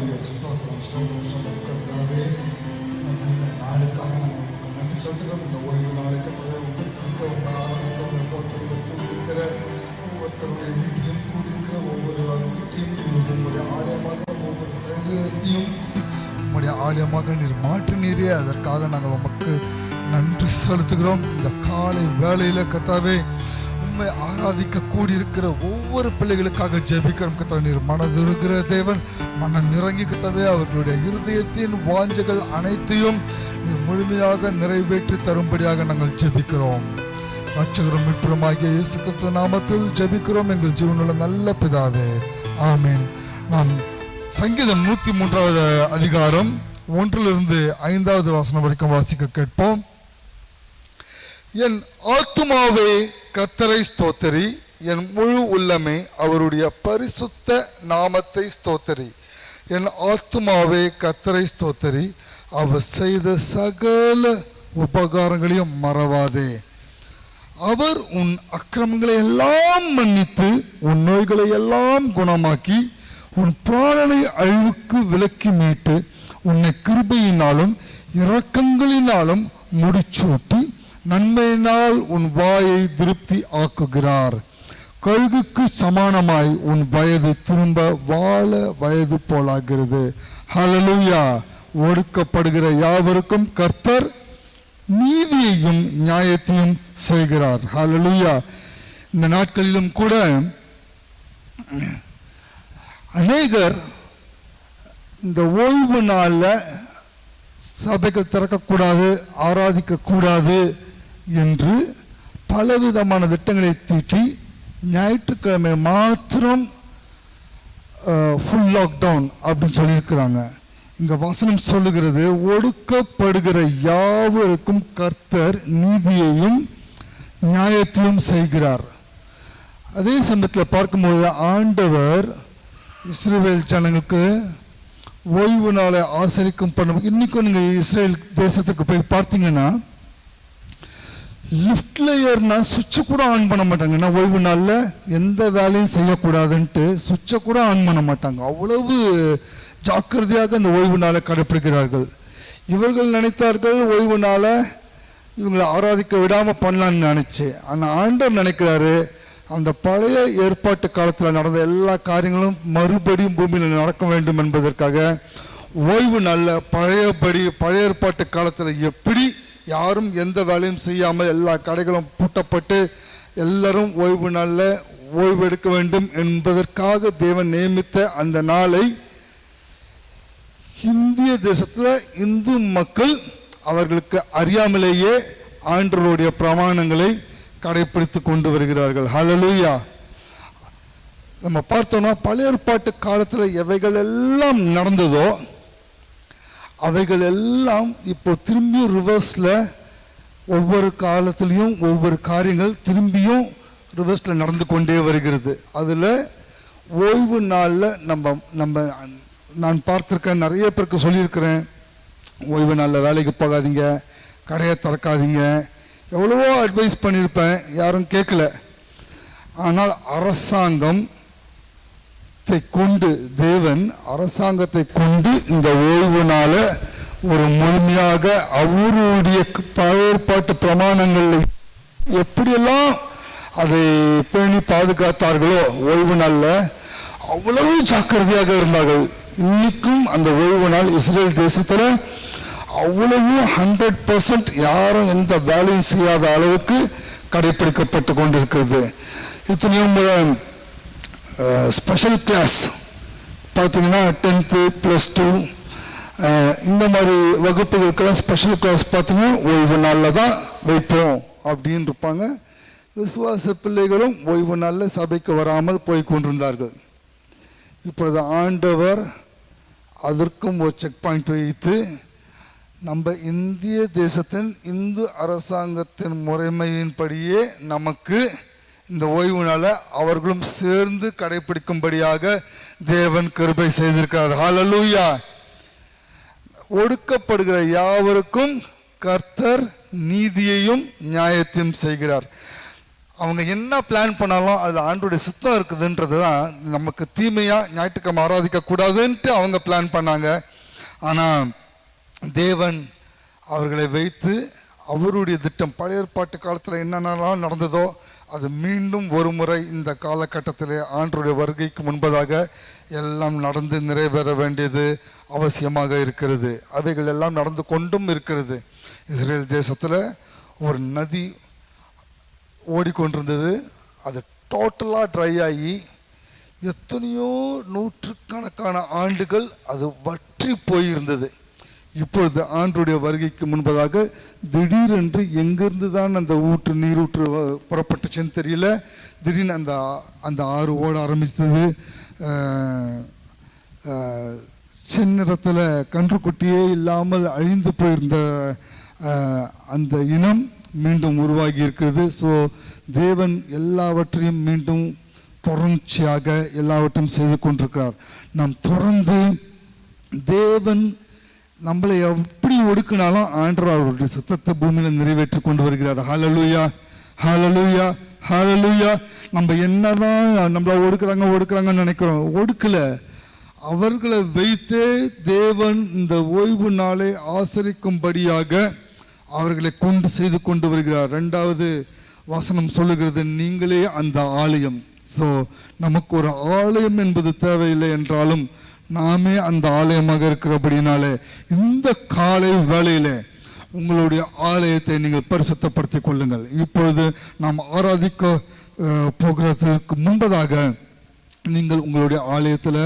ஸ்தோத்திரம் ஸ்தோத்திரம் ஸ்தோத்திரம் கர்த்தாவே. நாளுக்காக நம்ம நன்றி செலுத்துகிறோம். இந்த ஓய்வு நாளுக்கு உங்களுக்கு ஆரம்பிக்க போட்டியில் கூடியிருக்கிற ஒவ்வொருத்தருடைய வீட்டிலும் கூடியிருக்கிற ஒவ்வொரு வீட்டையும் உங்களுடைய ஆலயமாக ஒவ்வொரு சரீரத்தையும் உங்களுடைய ஆலயமாக நீர் மாற்றினீரே, அதற்காக நாங்கள் உமக்கு நன்றி செலுத்துகிறோம். இந்த காலை வேளையில் கர்த்தாவே உம்மை ஆராதிக்க கூடியிருக்கிற ஒவ்வொரு பிள்ளைகளுக்காக ஜெபிக்கிறோம் கர்த்தாவே. நீர் மனதுருகிற தேவன், மனம் இறங்கி கர்த்தாவே அவர்களுடைய இருதயத்தின் வாஞ்சைகள் அனைத்தையும் நீர் முழுமையாக நிறைவேற்றி தரும்படியாக நாங்கள் ஜெபிக்கிறோம். ரட்சகரும் மீட்பருமாகிய இயேசு கிறிஸ்து நாமத்தில் ஜெபிக்கிறோம் எங்கள் ஜீவனுள்ள நல்ல பிதாவே, ஆமீன். நாம் சங்கீதம் 103வது அதிகாரம் 1 - 5வது வசனம் வரைக்கும் வாசிக்க கேட்போம். என் ஆத்துமாவே கர்த்தரை ஸ்தோத்தரி, என் முழு உள்ளமே அவருடைய பரிசுத்த நாமத்தை ஸ்தோத்தரி. என் ஆத்துமாவே கர்த்தரை ஸ்தோத்தரி, அவர் செய்த சகல உபகாரங்களையும் மறவாதே. அவர் உன் அக்கிரமங்களை எல்லாம் மன்னித்து உன் நோய்களை எல்லாம் குணமாக்கி உன் பிராணனை அழிவுக்கு விலக்கி மீட்டு உன்னை கிருபையினாலும் இரக்கங்களினாலும் முடிச்சூட்டி நன்மையினால் உன் வாயை திருப்தி ஆக்குகிறார். கழுகுக்கு சமானமாய் உன் வயது திரும்ப வாழ வயது போலாகிறது. ஹல்லேலூயா. ஒடுக்கப்படுகிற யாவருக்கும் கர்த்தர் நீதியையும் நியாயத்தையும் செய்கிறார். ஹல்லேலூயா. இந்த நாட்களிலும் கூட அநேகர் இந்த ஓய்வு நாளில் சபைகள் திறக்கக்கூடாது, ஆராதிக்க கூடாது என்று பலவிதமான திட்டங்களை தீட்டி ஞாயிற்றுக்கிழமை மாத்திரம் ஃபுல் லாக்டவுன் அப்படின்னு சொல்லியிருக்கிறாங்க. இங்கே வசனம் சொல்லுகிறது, ஒடுக்கப்படுகிற யாவருக்கும் கர்த்தர் நீதியையும் நியாயத்தையும் செய்கிறார். அதே சமயத்தில் பார்க்கும்போது ஆண்டவர் இஸ்ரவேல் ஜனங்களுக்கு ஓய்வு நாளை ஆசரிக்கும் பண்ண. இன்றைக்கும் நீங்கள் இஸ்ரேல் தேசத்துக்கு போய் பார்த்தீங்கன்னா லிஃப்டில் ஏறினா சுவிட்சை கூட ஆன் பண்ண மாட்டாங்க. ஏன்னா ஓய்வு நாளில் எந்த வேலையும் செய்யக்கூடாதுன்ட்டு சுவிட்சை கூட ஆன் பண்ண மாட்டாங்க. அவ்வளவு ஜாக்கிரதையாக இந்த ஓய்வு நாளை கடைப்பிடிக்கிறார்கள். இவர்கள் நினைத்தார்கள் ஓய்வு நாளை இவங்களை ஆராதிக்க விடாமல் பண்ணலான்னு நினச்சி. ஆனால் ஆண்டவர் நினைக்கிறாரு, அந்த பழைய ஏற்பாட்டு காலத்தில் நடந்த எல்லா காரியங்களும் மறுபடியும் பூமியில் நடக்க வேண்டும் என்பதற்காக ஓய்வு நாளில் பழைய ஏற்பாட்டு காலத்தில் எப்படி யாரும் எந்த வேலையும் செய்யாமல் எல்லா கடைகளும் பூட்டப்பட்டு எல்லாரும் ஓய்வு நாளில் ஓய்வு எடுக்க வேண்டும் என்பதற்காக தேவன் நியமித்த அந்த நாளை இந்திய தேசத்தில் இந்து மக்கள் அவர்களுக்கு அறியாமலேயே ஆண்டவருடைய பிரமாணங்களை கடைப்பிடித்து கொண்டு வருகிறார்கள். ஹல்லேலூயா. நம்ம பார்த்தோம்னா பழைய ஏற்பாட்டு காலத்தில் எவைகள் எல்லாம் நடந்ததோ அவைகள் எல்லாம் இப்போ திரும்பியும் ரிவர்ஸில் ஒவ்வொரு காலத்திலையும் ஒவ்வொரு காரியங்கள் திரும்பியும் ரிவர்ஸில் நடந்து கொண்டே வருகிறது. அதில் ஓய்வு நாளில் நான் பார்த்துருக்கேன், நிறைய பேருக்கு சொல்லியிருக்கிறேன், ஓய்வு நாளில் வேலைக்கு போகாதீங்க, கடையை திறக்காதீங்க, எவ்வளவோ அட்வைஸ் பண்ணியிருப்பேன், யாரும் கேட்கல. ஆனால் அரசாங்கத்தை கொண்டு இந்த ஓய்வு நாளை ஒரு முழுமையாக அவருடைய பழையற்பாட்டு பிரமாணங்களை எப்படியெல்லாம் அதை பேணி பாதுகாத்தார்களோ ஓய்வு நாளில் அவ்வளவு ஜாக்கிரதையாக இருந்தார்கள். இன்னைக்கும் அந்த ஓய்வு நாள் இஸ்ரேல் தேசத்தில் அவ்வளவு 100% யாரும் எந்த வேலையும் செய்யாத அளவுக்கு கடைப்பிடிக்கப்பட்டு கொண்டிருக்கிறது. இத்தனையும் ஸ்பெஷல் கிளாஸ் பார்த்தீங்கன்னா 10th +2 இந்த மாதிரி வகுப்புகளுக்கெல்லாம் ஸ்பெஷல் கிளாஸ் பார்த்தீங்கன்னா ஓய்வு நாளில் தான் வைப்போம் அப்படின்னு இருப்பாங்க. விசுவாச பிள்ளைகளும் ஓய்வு நாளில் சபைக்கு வராமல் போய் கொண்டிருந்தார்கள். இப்பொழுது ஆண்டவர் அதற்கும் ஒரு செக் பாயிண்ட் வைத்து நம்ம இந்திய தேசத்தின் இந்து அரசாங்கத்தின் முறைமையின்படியே நமக்கு இந்த ஓய்வு நாளை அவர்களும் சேர்ந்து கடைபிடிக்கும்படியாக தேவன் கிருபை செய்திருக்கிறார். ஹல்லேலூயா. ஒடுக்கப்படுகிற யாவருக்கும் கர்த்தர் நீதியையும் நியாயத்தையும் செய்கிறார். அவங்க என்ன பிளான் பண்ணாலும் அதில் ஆண்டோடைய சித்தம் இருக்குதுன்றது தான் நமக்கு தீமையாக ஞாயிற்றுக்கிழமை ஆராதிக்கக்கூடாதுன்ட்டு அவங்க பிளான் பண்ணாங்க. ஆனால் தேவன் அவர்களை வைத்து அவருடைய திட்டம் பழைய ஏற்பாட்டு காலத்தில் என்னென்னலாம் நடந்ததோ அது மீண்டும் ஒரு முறை இந்த காலகட்டத்தில் ஆண்டருடைய வருகைக்கு முன்பதாக எல்லாம் நடந்து நிறைவேற வேண்டியது அவசியமாக இருக்கிறது. அவைகள் எல்லாம் நடந்து கொண்டும் இருக்கிறது. இஸ்ரேல் தேசத்தில் ஒரு நதி ஓடிக்கொண்டிருந்தது. அது டோட்டலாக ட்ரை ஆகி எத்தனையோ நூற்றுக்கணக்கான ஆண்டுகள் அது வற்றி போயிருந்தது. இப்பொழுது ஆண்டருடைய வருகைக்கு முன்பதாக திடீரென்று எங்கிருந்து தான் அந்த நீரூற்று புறப்பட்டுச்சுன்னு தெரியல. திடீர்னு அந்த ஆறு ஓட ஆரம்பித்தது. செந்நிறத்தில் கன்றுக்குட்டியே இல்லாமல் அழிந்து போயிருந்த அந்த இனம் மீண்டும் உருவாகி இருக்கிறது. ஸோ தேவன் எல்லாவற்றையும் மீண்டும் தொடர்ச்சியாக எல்லாவற்றையும் செய்து கொண்டிருக்கிறார். நாம் தொடர்ந்து தேவன் நம்மளை எப்படி ஒடுக்கினாலும் ஆண்டவர் அவருடைய சித்தத்தை பூமியில் நிறைவேற்றி கொண்டு வருகிறார். ஹல்லேலூயா, ஹல்லேலூயா, ஹல்லேலூயா. நம்ம என்னதான் நம்மளை ஒடுக்குறாங்கன்னு நினைக்கிறோம், ஒடுக்கல. அவர்களை வைத்தே தேவன் இந்த ஓய்வு நாளை ஆசரிக்கும்படியாக அவர்களை கொண்டு செய்து கொண்டு வருகிறார். 2வது வசனம் சொல்லுகிறது, நீங்களே அந்த ஆலயம். ஸோ நமக்கு ஒரு ஆலயம் என்பது தேவையில்லை என்றாலும் நாமே அந்த ஆலயமாக இருக்கிறபடினாலே இந்த காலை வேளையிலே உங்களுடைய ஆலயத்தை நீங்கள் பரிசுத்தப்படுத்திக் கொள்ளுங்கள். இப்பொழுது நாம் ஆராதிக்க போகிறதுக்கு முன்பதாக நீங்கள் உங்களுடைய ஆலயத்தில்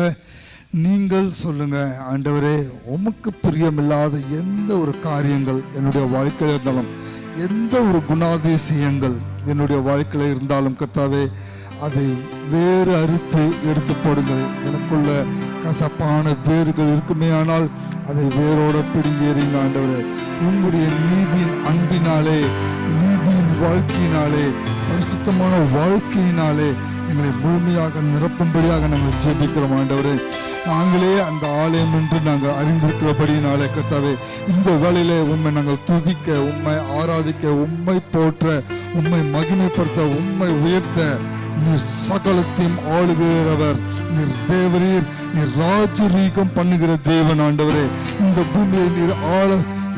நீங்கள் சொல்லுங்க, ஆண்டவரே, உமக்கு பிரியமில்லாத எந்த ஒரு காரியங்கள் என்னுடைய வாழ்க்கையில் இருந்தாலும், எந்த ஒரு குணாதிசயங்கள் என்னுடைய வாழ்க்கையில் இருந்தாலும் கர்த்தாவே அதை வேறு அறுத்து எடுத்து போடுங்கள். எனக்குள்ள கசப்பான வேர்கள் இருக்குமே ஆனால் அதை வேரோட பிடுங்கி எறிங்க ஆண்டவரே. உங்களுடைய நீதியின் அன்பினாலே, நீதியின் வாழ்க்கையினாலே, பரிசுத்தமான வாழ்க்கையினாலே எங்களை முழுமையாக நிரப்பும்படியாக நாங்கள் ஜெபிக்கிறோம் ஆண்டவரே. நாங்களே அந்த ஆலயம் என்று நாங்கள் அறிந்திருக்கிறபடினாலே கர்த்தாவே, இந்த வேளையிலே உம்மை நாங்கள் துதிக்க, உம்மை ஆராதிக்க, உம்மை போற்ற, உம்மை மகிமைப்படுத்த, உம்மை உயர்த்த, நீர் சகலத்தையும் ஆளுகிறவர், நீர் தேவரீர், நீர் ராஜரீகம் பண்ணுகிற தேவன் ஆண்டவரே. இந்த பூமியை நீர் ஆள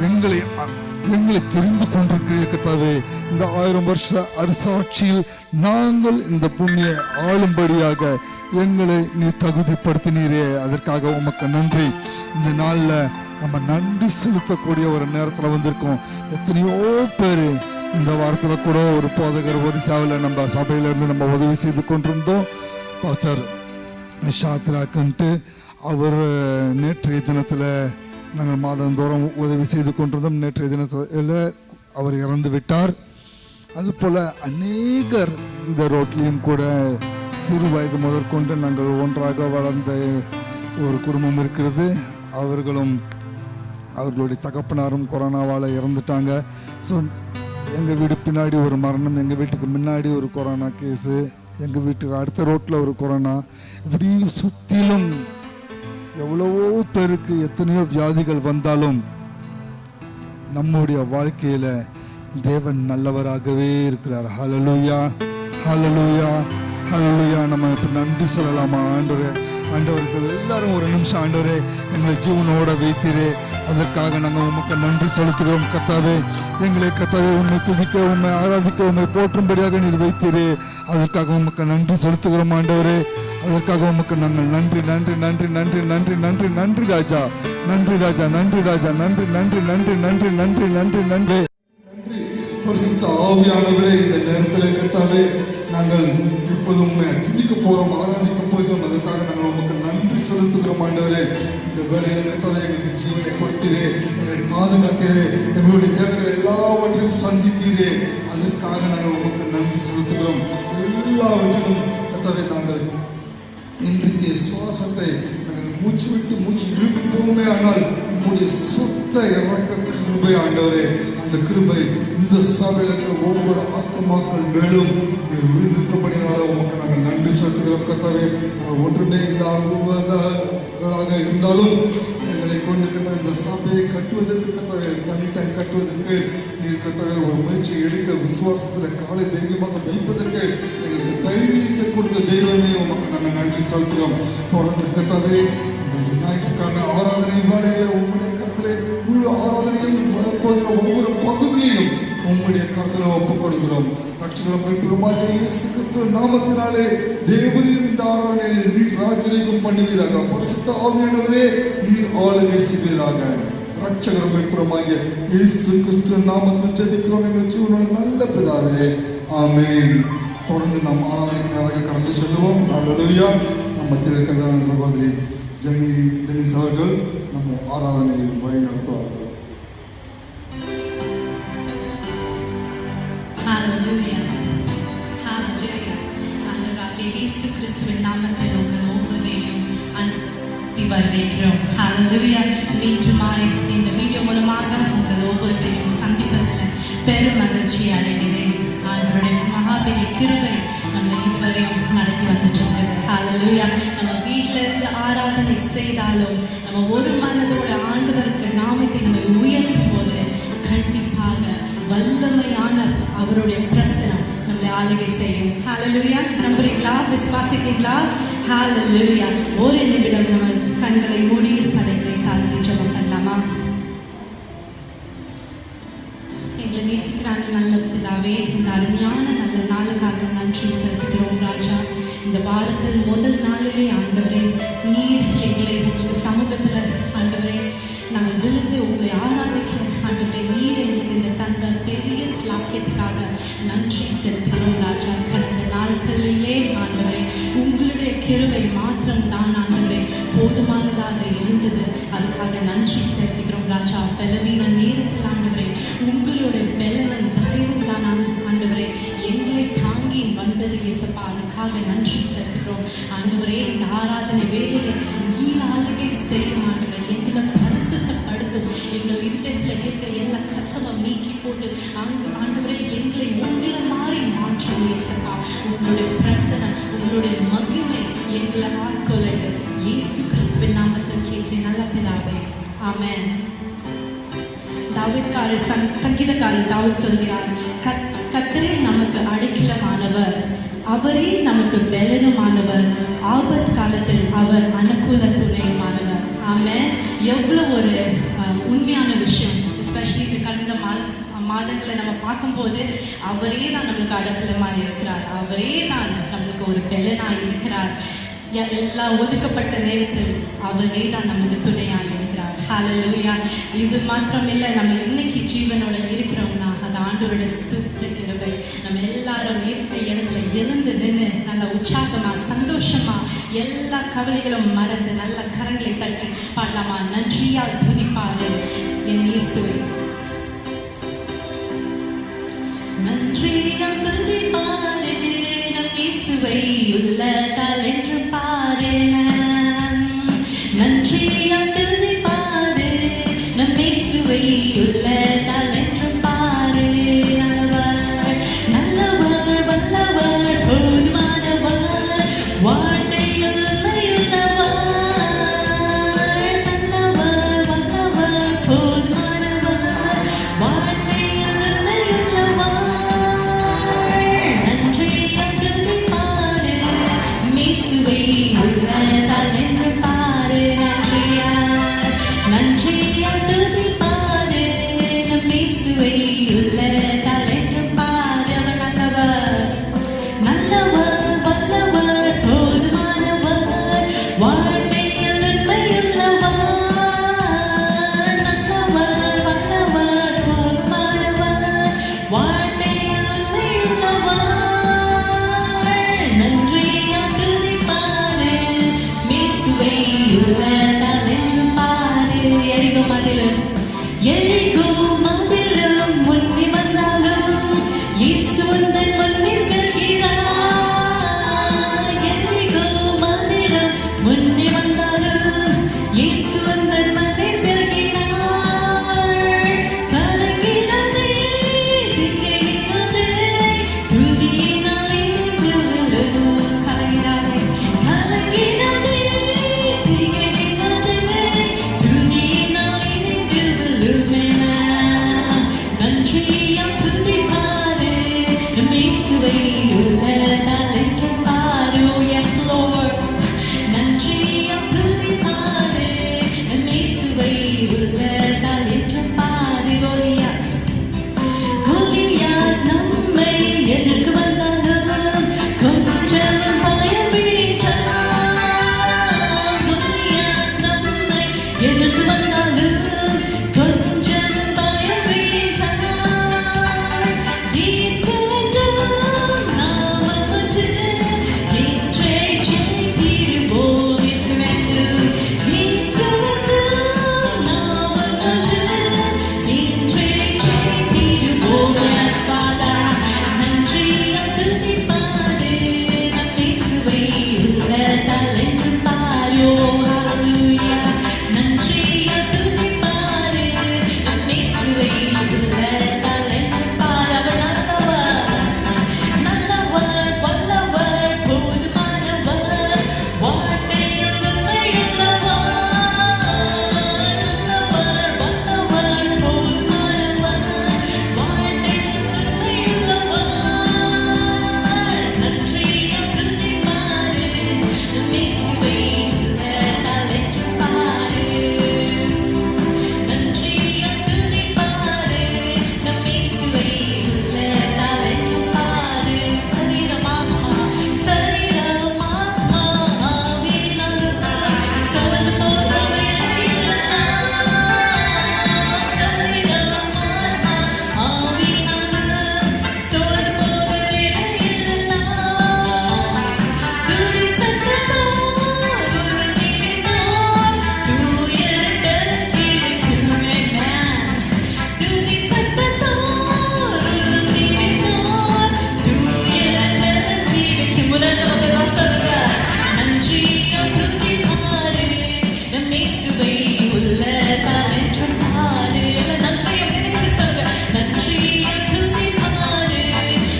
எங்களை தெரிந்து கொண்டிருக்கிறீர்கள் கர்த்தாவே. இந்த 1000 வருஷ அரசாட்சியில் நாங்கள் இந்த பூமியை ஆளும்படியாக எங்களை நீ தகுதிப்படுத்தினீரே, அதற்காக உமக்கு நன்றி. இந்த நாளில் நம்ம நன்றி செலுத்தக்கூடிய ஒரு நேரத்தில் வந்திருக்கோம். எத்தனையோ பேர் இந்த வாரத்தில் கூட ஒரு போதகர் ஒரிசாவில் நம்ம சபையிலேருந்து நம்ம உதவி செய்து கொண்டிருந்தோம். பாஸ்டர் ஷாத்ராக்குன்ட்டு அவர் நேற்றைய தினத்தில் நாங்கள் மாதந்தோறும் உதவி செய்து கொண்டிருந்தோம். நேற்றைய தினத்தில் அவர் இறந்து விட்டார். அதுபோல் அநேகர் இந்த ரோட்லேயும் கூட சிறு வயது முதற்கொண்டு நாங்கள் ஒன்றாக வளர்ந்த ஒரு குடும்பம் இருக்கிறது. அவர்களுடைய தகப்பனாரும் கொரோனாவால் இறந்துட்டாங்க. ஸோ எங்கள் வீடு பின்னாடி ஒரு மரணம், எங்கள் வீட்டுக்கு முன்னாடி ஒரு கொரோனா கேஸு, எங்கள் வீட்டுக்கு அடுத்த ரோட்டில் ஒரு கொரோனா, இப்படி சுற்றிலும் எவ்வளவோ பேருக்கு எத்தனையோ வியாதிகள் வந்தாலும் நம்முடைய வாழ்க்கையில் தேவன் நல்லவராகவே இருக்கிறார். ஹல்லேலூயா, ஹல்லேலூயா, ஹல்லேலூயா. நம்ம இப்போ நன்றி சொல்லலாமா ஆண்டவருக்கு எல்லாரும் ஒரு நிமிஷம், ஆண்டவரே எங்களை ஜீவனோட வைத்தீரே, அதற்காக நாங்கள் உமக்கு நன்றி செலுத்துகிறோம் கர்த்தாவே. எங்களை கர்த்தாவே உண்மை துதிக்க, உண்மை ஆராதிக்க, உண்மை போற்றும்படியாக நீர் வைத்தீரே, அதற்காக உமக்கு நன்றி செலுத்துகிறோம் ஆண்டவரே. அதற்காக உமக்கு நாங்கள் நன்றி நன்றி நன்றி நன்றி நன்றி நன்றி நன்றி ராஜா, நன்றி ராஜா, நன்றி ராஜா, நன்றி நன்றி நன்றி நன்றி நன்றி நன்றி நன்றி நன்றி. பரிசுத்த ஆவியானவரே, இந்த நேரத்தில் கர்த்தாவே நாங்கள் இப்போது உண்மை துதிக்க போகிறோம், ஆராதிக்க போகிறோம். அதற்காக நாங்கள் உமக்கு நன்றி செலுத்துகிறோம் ஆண்டவரே. இந்த வேலையில் கர்த்தாவே எங்களுக்கு ஜீவனை கொடுத்தீரே, எங்களை பாதுகாத்தீரே, எங்களுடைய தேவைகள் எல்லாவற்றையும் சந்தித்தீரே, அதற்காக நாங்கள் உமக்கு நன்றி செலுத்துகிறோம். எல்லாவற்றிலும் கர்த்தாவே நாங்கள் இன்றைக்கு சுவாசத்தை நாங்கள் மூச்சு விட்டு மூச்சு இழுப்போமே, ஆனால் உங்களுடைய சுத்த இறக்க கிருபை ஆண்டவரே, அந்த கிருபை இந்த சபையில் இருக்கிற ஒவ்வொரு ஆத்மாக்கள் மேலும் விழுந்திருக்கப்படினால உமக்கு நாங்கள் நன்றி செலுத்துகிறோம் கர்த்தாவே. ஒன்றுமே இல்லாதவர்களாக இருந்தாலும் எங்களை கொண்டு கத்தாவே இந்த சபையை கட்டுவதற்கு கத்தாவே தனிட்டம் கட்டுவதற்கு நீர் கத்தாவே ஒரு முயற்சி எடுக்க விசுவாசத்தில் காலை தைரியமாக வைப்பதற்கு எங்களுக்கு தைரியத்தை கொடுத்த தெய்வமே உமக்கு நாங்கள் நன்றி செலுத்துகிறோம். தொடர்ந்து கத்தாவே இந்த ஞாயிற்றுக்கிழமை ஆராதனை வேளையில உங்களுடைய கருத்திலே முழு ஆராதனையும் வரப்போகிற ஒவ்வொரு பகுதியையும் உங்களுடைய கருத்துல ஒப்புக் கொடுக்கிறோம். இயேசு கிறிஸ்து நாமத்தினாலே தேவனின் இந்த ஆராதனையில் நீர் ராஜரீகம் பண்ணுவீராக. பரிசுத்த ஆவியானவரே நீர் ஆளுகை செய்வீராக. ரட்சகரும் மீட்பருமாகிய இயேசு கிறிஸ்து நாமத்தில் ஜெபிக்கிறோம் எங்கள் ஜீவனோட நல்ல பிதாவே, ஆமென். தொடர்ந்து நாம் ஆராதனைக்கு நேராக கடந்து செல்லுவோம். ஹல்லேலூயா. நம்ம திருக்கதான சகோதரி ஜெனி டெனிஸ் அவர்கள் நம்ம ஆராதனையை வழி நடத்துவார்கள். இயேசு கிறிஸ்துவின் நாமத்தில் உங்கள் ஒவ்வொருவரையும் வரவேற்கிறோம். ஹல்லேலூயா. மீண்டுமாய் இந்த வீடியோ மூலமாக உங்கள் ஒவ்வொருவரையும் சந்திப்பதில் பெரும் மகிழ்ச்சி அடைகிறேன். அவருடைய மகாபெரிய கிருபை நம்மளை இதுவரையும் நடத்தி வந்துட்டு இருக்குது. ஹல்லேலூயா. நம்ம வீட்டில இருந்து ஆராதனை செய்தாலும் நம்ம ஒரு மனதோட ஆண்டவருக்கு நாமத்தை நம்ம உயர்த்தும் போது கண்டிப்பாக வல்லமையான அவருடைய பிரசனம் நம்மளை ஆளுகை செய்யும். ஹல்லேலூயா. நம்புறீங்களா? விசுவாசிக்கிறீங்களா? ஹல்லேலூயா. ஒரு நிமிடம் நம்ம கண்களை மூடி தலைகளை தாழ்த்தி ஜெபம் பண்ணலாமா? எங்களை நேசிக்கிறாங்க நல்ல பிதாவே, இந்த அருமையான நல்ல நாளுக்காக நன்றி செலுத்துகிறோம் ராஜா. இந்த வாரத்தில் முதல் நாளிலே ஆண்டவரே நீர் எங்களை உங்களுக்கு சமூகத்தில் ஆண்டவரே நாங்கள் விழுந்து உங்களை ஆராதிக்க ஆண்டவரே நீர் எங்களுக்கு இந்த தந்த பெரிய ஸ்லாக்கியத்துக்காக நன்றி செலுத்துகிறோம் ராஜா. கடந்த நாட்களிலே ஆண்டவரே உங்களுடைய கிருபை மாத்திரம் தான் ஆண்டவரே போதுமானதாக இருந்தது. அதுக்காக நன்றி செலுத்துகிறோம் ராஜா. பலவீன நேரத்தில் ஆண்டவரே உங்களுடைய பலனும் தயவும் தான் ஆண்டவரே எங்களை தாங்கி வந்தது இயேசப்பா. அதுக்காக நன்றி செலுத்துகிறோம் ஆண்டவரே. இந்த ஆராதனை வேலையை நீர் ஆளுகை செய்யும் ஆண்டவரே. எங்களை பரிசுத்தப்படுத்தும். எங்கள் இதயத்தில் இருக்க எல்லா கசவம் நீக்கி போட்டு ஆண்டவரே எங்களை உங்களை மாறி மாற்றும் இயேசப்பா. உங்களுடைய பிரசனம் உங்களுடைய மகிமை எங்களை ஆட்கொள்ளட்டு. இயேசு கிறிஸ்துவின் நாமத்தில் கேட்கிறேன் நல்ல பிதாவே, ஆமென். தாவீதுக்காரர் சங்கீதக்காரர் தாவீது சொல்கிறார், கர்த்தரே நமக்கு அடைக்கலமானவர், அவரே நமக்கு பலனுமானவர், ஆபத் காலத்தில் அவர் அனுகூல துணையுமானவர். ஆமென். எவ்வளவு ஒரு உண்மையான விஷயம். எஸ்பெஷலி இந்த கடந்த மாதங்களை நம்ம பார்க்கும்போது அவரே தான் நம்மளுக்கு அடைக்கலமாக இருக்கிறார். அவரே தான் நம்மளுக்கு ஒரு பலனாக இருக்கிறார். எல்லா ஒதுக்கப்பட்ட நேரத்தில் அவரே தான் நமக்கு துணையாக இருக்கிறார். ஹல்லேலூயா. இது மாத்திரம் இல்லை, நம்ம இன்னைக்கு ஜீவனோட இருக்கிறோம்னா அது ஆண்டவரோட சுத்த கிருபை. நம்ம எல்லாரும் இருக்கிற இடத்துல எழுந்து நின்று நல்ல உற்சாகமா சந்தோஷமா எல்லா கவலைகளும் மறந்து நல்ல கரங்களை தட்டி பாடலாமா? நன்றியால் துதிப்பாடு என் இயேசுவை. நன்றியால் துதிப்பாடு நம் இயேசுவை உள்ளத்தால் என்று பாடு. நன்றியால் துதிப்பாடு நம் இயேசுவை உள்ளத்தால் என்று பாடு. நல்லவர் வல்லவர் போதுமானவர் வாழ்க்கையில் உண்மையுள்ளவர். நல்லவர் வல்லவர் போதுமானவர் வாழ்க்கையில் உண்மையுள்ளவர். நன்றியால் துதிப்பாடு இயேசுவை உள்ளத்தால் என்று பாடு. நன்றியால் துதிப்பாடு நம் இயேசுவை உள்ளத்தால் என்று பாடு. அவர் நல்லவர் நல்லவர் வல்லவர் போதுமானவர் வாழ்க்கையில் உண்மையுள்ளவர். நல்லவர் வல்லவர் போதுமானவர் வாழ்க்கையில் உண்மையுள்ளவர். நன்றியால் துதிப்பாடு இயேசுவை உள்ளத்தால் என்று பாடு. எரிகோ மதிலும் இயேசுவை உள்ளதால் என்றும் பாடு. எல்லாம் நன்மையை நினைத்து சொல்லுங்க. நன்றியால் துதி பாடு.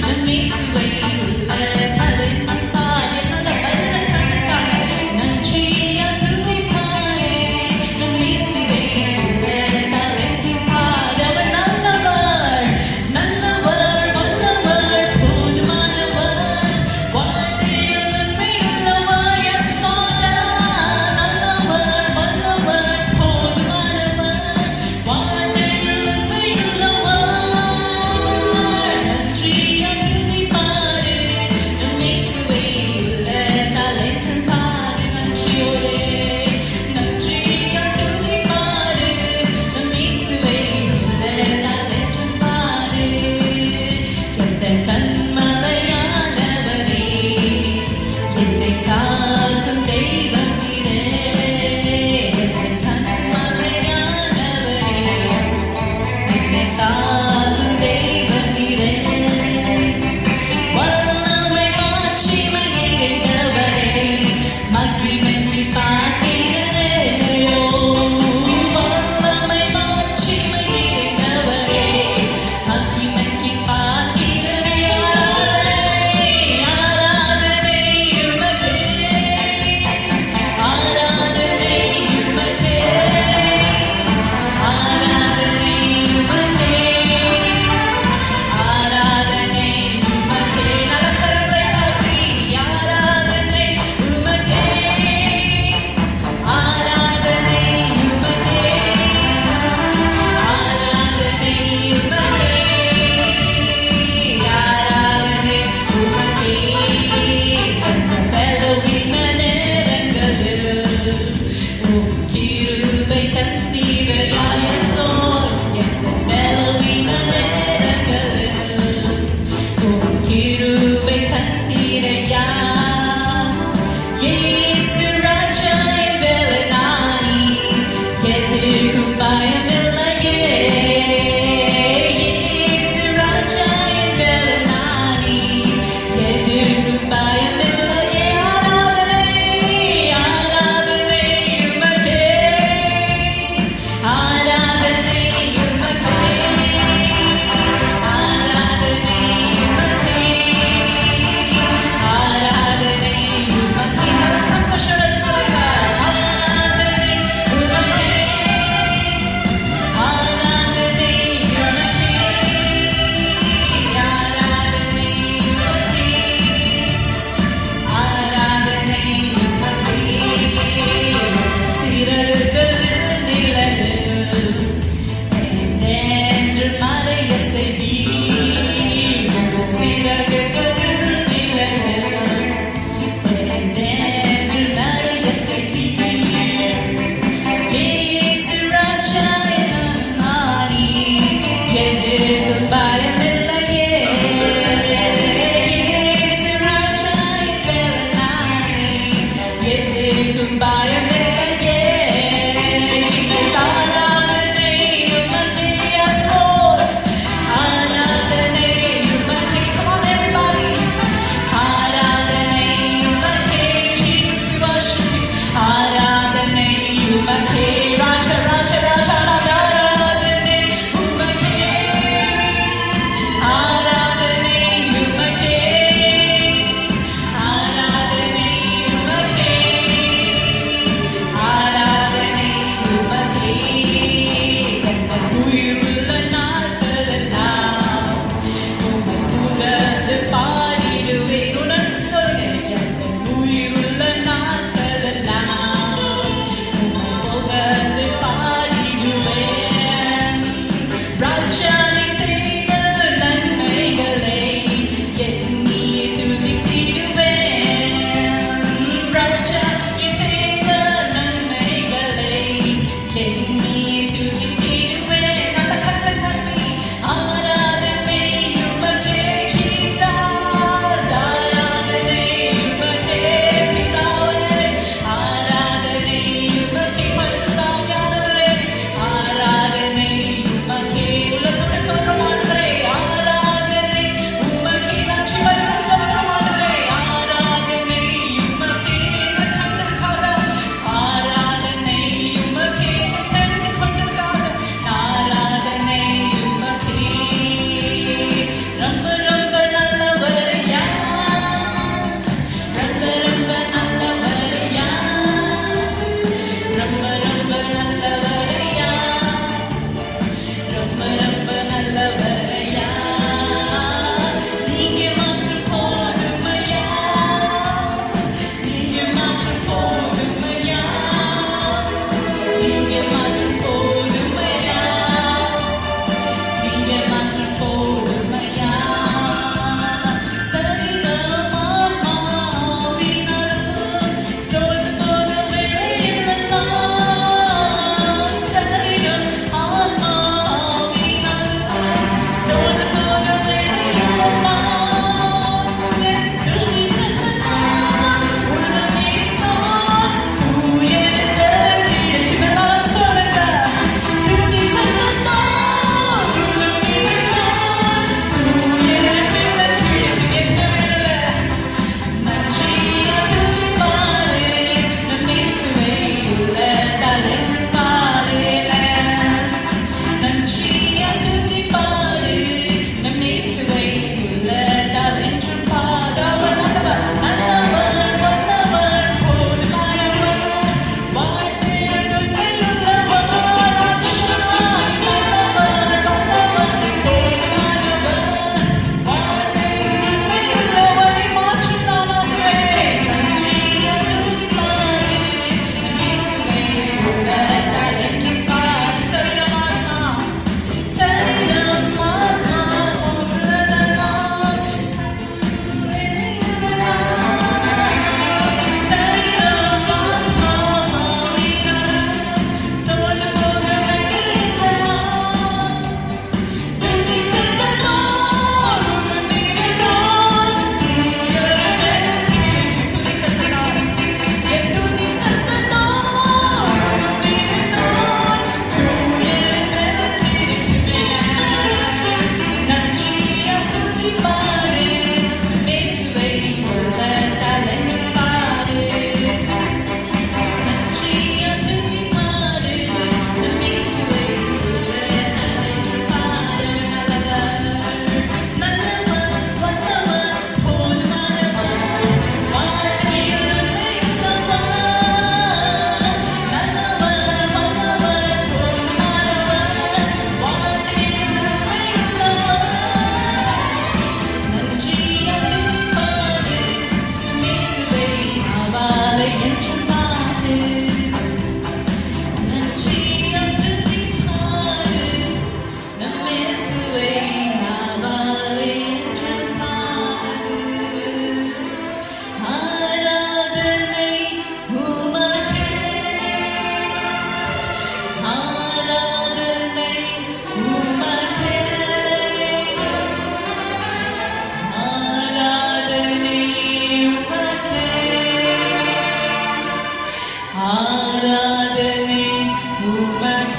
நம் இயேசுவை உள்ளதால் என்றும் பாடு. நல்ல பலனை தந்திருக்காங்க. நன்றியால் துதி பாடு. நம் இயேசுவை உள்ளதால் என்றும் பாடு. அவர் நல்லவர், நல்லவர், வல்லவர், போதுமானவர், வாழ்க்கையில் நன்மை உள்ளவர். Yes, Father. நல்லவர், வல்லவர்,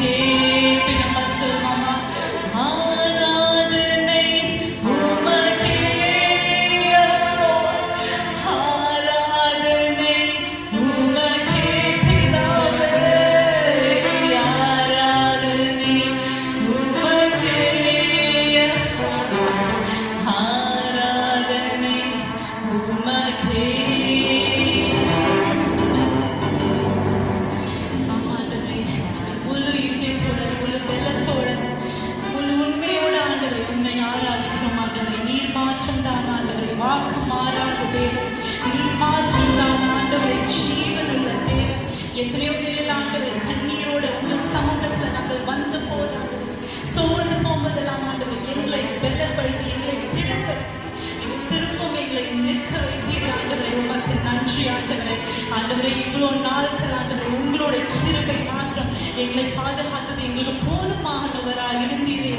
உமக்கே பின்னம்பல் சொல்லுமாமா. ஆராதனை உமக்கே ஆராதனை உமக்கே பிதாவே. ஆராதனை உமக்கே ஆராதனை உமக்கே. ஆமாண்டவரே, முழு இதயத்தோட, முழு பெலத்தோட, முழு உண்மையோட ஆண்டவரே உண்மை ஆராதிக்கிறோம் ஆண்டவரே. நீர் மாற்றம் தான் ஆண்டவரே, வாக்கு மாறாத தேவன். நீர் மாற்றம் தான் ஆண்டவரே, ஜீவனுள்ள தேவன். எத்தனையோ பேரில் ஆண்டவரே கண்ணீரோட உங்கள் சமூகத்துல நாங்கள் வந்த போது ஆண்டவரே, சோர்ந்து போவதெல்லாம் ஆண்டவரே எங்களை பலப்படுத்தி, எங்களை திடப்படுத்தி, எங்கள் திரும்பவும் எங்களை நிற்க வைத்தீர் ஆண்டவரே. உமக்கு நன்றி ஆண்டவரே. ஆண்டவரே, இவ்வளோ நாட்கள் ஆண்டவரே உங்களோட கிருபை மாத்திரம் எங்களை பாதுகாத்தது எங்களுக்கு போதுமானவராக இருந்தீரே.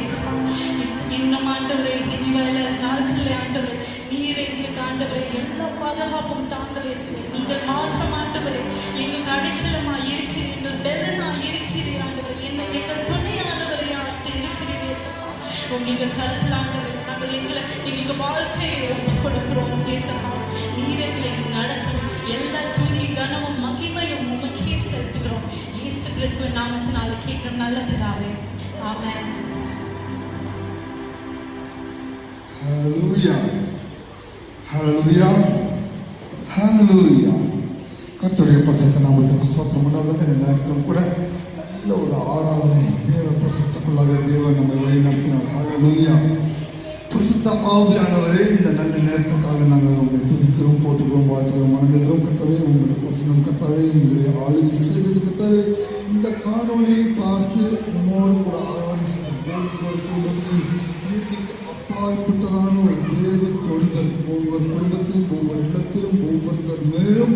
இன்னும் ஆண்டவரே இனி வர நாட்களில் ஆண்டவரே நீர் எங்களுக்கு ஆண்டவரே எல்லா பாதுகாப்பும் தாங்களே செய்ய. நீங்கள் மாத்திரம் ஆண்டவரே எங்களுக்கு அடைக்கலமா இருக்கிறீர்கள், பெலனா இருக்கிறீர் ஆண்டவரே. எங்கள் துணையானவரை ஆட்டு இருக்கிறீரே. உங்களுக்கு கருத்தில் ஆண்டவரே நாங்கள் எங்களுக்கு வாழ்க்கையை ஒப்புக் கொடுக்கிறோம் தேசமா. நீர் எங்களை நடத்தும் எல்லா துணி கனமும் மகிமையும் உமக்கே செலுத்துகிறோம். இயேசு கிறிஸ்துவின் நாமத்தினால கேட்கிறோம் நல்ல பிதாவே. ஆமென். ஹல்லேலூயா, ஹல்லேலூயா, ஹல்லேலூயா. கர்த்தருடைய பரிசுத்த நாமத்துக்கு ஸ்தோத்திரம் உண்டாவதாக. இந்த நேரத்திலும் கூட நல்ல ஒரு ஆராதனை தேவ பிரசுத்தக்குள்ளாக தேவன் நம்மை வழி நடத்தினார். ஹல்லேலூயா. பரிசுத்த ஆவியானவரே, இந்த நல்ல நேரத்துக்காக நாங்கள் உங்களை துதிக்கிறோம், போட்டுக்கிறோம், வாழ்த்துக்கிறோம், வணங்குகிறோம். கர்த்தாவே, உங்களுடைய பிரச்சனம் கர்த்தாவே, உங்களை ஆளுகை செய்வது கர்த்தாவே, இந்த காணொலியை பார்த்து நம்மோடு கூட ஆராதனை செய்து அப்பாற்பட்டதான ஒரு தேவ தொடுதல் ஒவ்வொரு குடும்பத்திலும், ஒவ்வொரு இடத்திலும், ஒவ்வொருத்தர் மேலும்